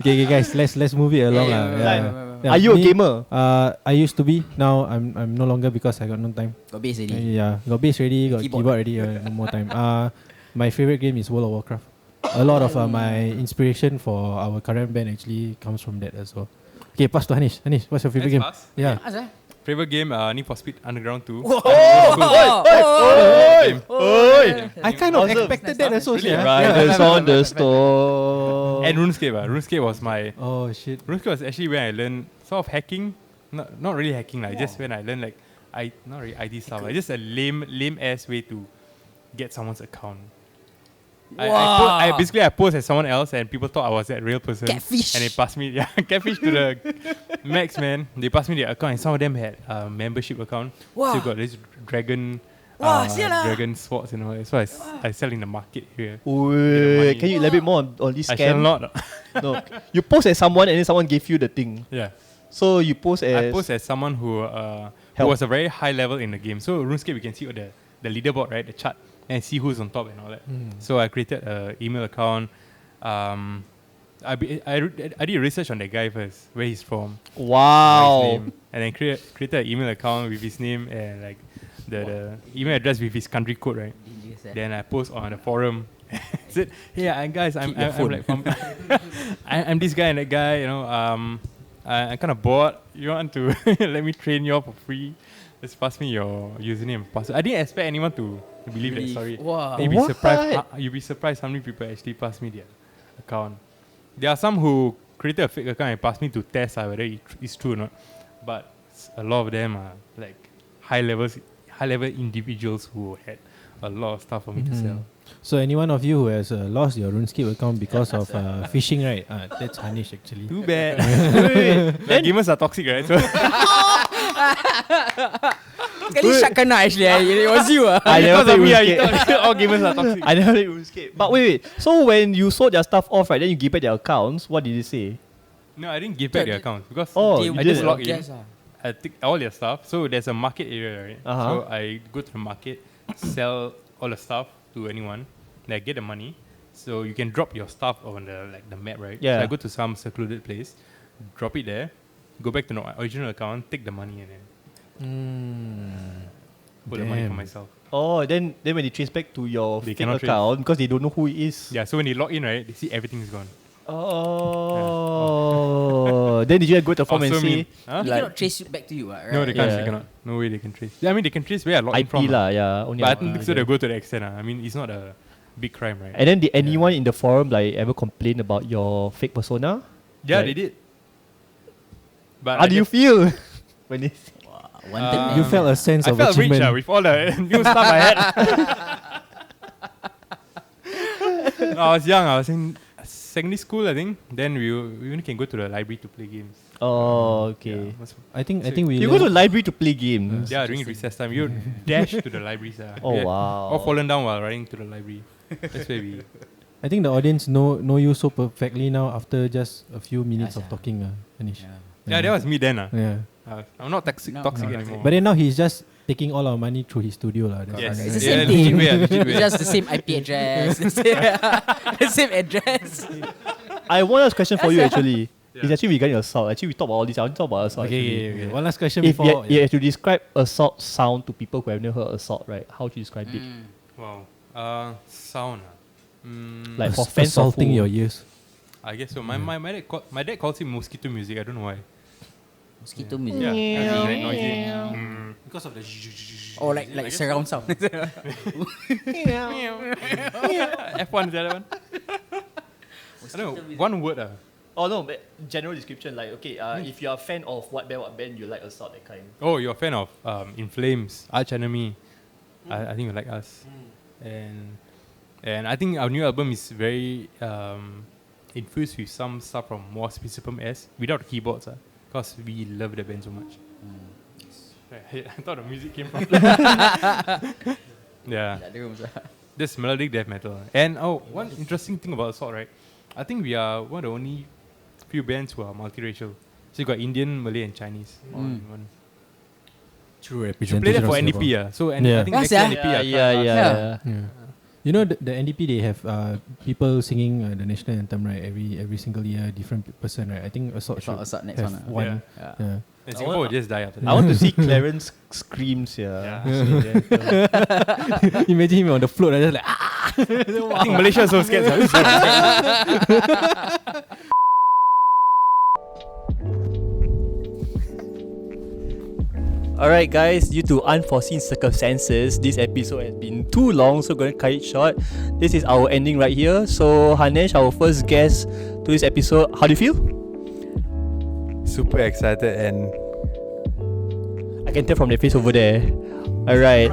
Okay, guys, let's move it along lah. Are you a gamer? I used to be. Now I'm no longer because I got no time. Got bass already. Yeah, got bass ready, got keyboard already. No more time. My favorite game is World of Warcraft. A lot of my inspiration for our current band actually comes from that as well. Okay, pass to Hanesh. Hanesh, what's your favorite game? Pass. Yeah. Favorite game, Need for Speed Underground 2. I kind of Awesome. expected that also. Really? Yeah. Riders on the storm. And RuneScape. RuneScape was my... Oh shit. RuneScape was actually where I learned sort of hacking. Not really hacking, like just when I learned like... not really IT stuff. Like just a lame ass way to get someone's account. I basically post as someone else and people thought I was that real person. Catfish. And they passed me, catfish to the max, man. They passed me their account and some of them had a membership account. Wow. So you got this dragon, Wow, sialah. dragon swords and all that. So I sell in the market here. Wait, can you elaborate more on this I shall scam? not. No, you post as someone and then someone gave you the thing. Yeah. So you post as... I post as someone who was a very high level in the game. So RuneScape, you can see the leaderboard, right? The chart. And see who's on top and all that. So I created an email account. I did research on that guy first, where he's from, Wow. his name, and then created an email account with his name and like the email address with his country code, right? Then I post on the forum. Said, hey guys, I'm like from I'm this guy and that guy. You know, I'm kind of bored. You want to let me train you all for free? Just pass me your username and password. I didn't expect anyone to believe that story. Wow. You'll be surprised. You'll be surprised how many people actually pass me their account. There are some who created a fake account and passed me to test whether it's true or not. But a lot of them are like high level individuals who had a lot of stuff for me to sell. So any one of you who has lost your RuneScape account because of phishing, right? That's Hanesh actually. Too bad. Like, gamers are toxic, right? So Sekali Shak kena actually. It was you. I never played you RuneScape. thought all gamers are toxic. I never played RuneScape. But wait. So when you sold their stuff off, right, then you gave back their accounts, what did they say? No, I didn't give back their account because I just did. log in. I take all their stuff. So there's a market area, right? Uh-huh. So I go to the market, sell all the stuff to anyone, then I get the money. So you can drop your stuff on the map, right? Yeah. So I go to some secluded place, drop it there, go back to my original account, take the money, and then put the money for myself. Oh, then when they trace back to your They fake cannot trace. account because they don't know who it is. Yeah. So when they log in, right, they see everything is gone. Oh. Then did you go to the form and Also say mean- Huh? They Like- cannot trace you back to you, right? No, they can't. Yeah. They cannot. No way they can trace. Yeah, I mean they can trace where I logged in IP from. lah, yeah. Only But I IP. think so they'll go to the extent. I mean, it's not a big crime, right? And then did anyone in the forum like ever complain about your fake persona? Yeah, Like- they did. But How do you feel when they Wanted man. You felt a sense I of felt rich achievement. with all the new stuff I had. No, I was young. I was in secondary school, I think. Then we only can go to the library to play games. Oh, okay. Yeah, I think we You go to the library to play games. yeah, during recess time, you dash to the libraries. Oh, Yeah. wow. Or fallen down while running to the library. That's where we. I think the audience know you so perfectly now after just a few minutes of talking, Hanesh. Yeah, that was me then. Yeah. I'm not toxic anymore. But then now he's just taking all our money through his studio. Yes. It's the Yeah, same legit thing. way, legit way. It's just the same IP address. The same address. I have one last question for you actually. Yeah. It's actually regarding assault. Actually, we talk about all this. I want to talk about assault. actually. One last question If before. you have to describe assault sound to people who have never heard assault, right? How would you describe it? Wow. Sound. Like for fans of assaulting who- your ears. I guess so. My dad calls it mosquito music. I don't know why. Mosquito music. Yeah. It's very noisy. Because of the Or like surround sound. F1 is the other one. I don't know. One word. Oh no, but general description like okay, if you're a fan of what band you like assault that kind. Oh, you're a fan of In Flames, Arch Enemy. I think you like us. And I think our new album is very infused with some stuff from Wasp Principum S without the keyboards, because we love the band so much. I thought the music came from. Yeah, this melodic death metal. And one interesting thing about Assault, right? I think we are one of the only few bands who are multiracial. So you got Indian, Malay, and Chinese. All in one. True We should play that for NDP. So I think next year NDP. Yeah. You know the NDP, they have people singing the national anthem, right? Every single year, different person, right? I think Assault should Assault next have one. one. Yeah. And Singapore will just die after that. I want to see Clarence screams. Yeah. Imagine him on the float, just like I think Malaysia is so scared. Alright guys, due to unforeseen circumstances, this episode has been too long, so we're going to cut it short. This is our ending right here. So Hanesh, our first guest to this episode, how do you feel? Super excited and I can tell from the face over there. Alright.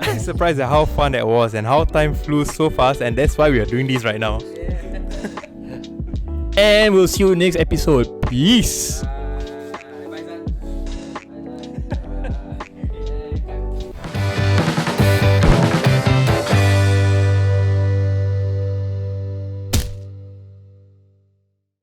I'm surprised at how fun that was and how time flew so fast, and that's why we are doing this right now. And we'll see you next episode. Peace.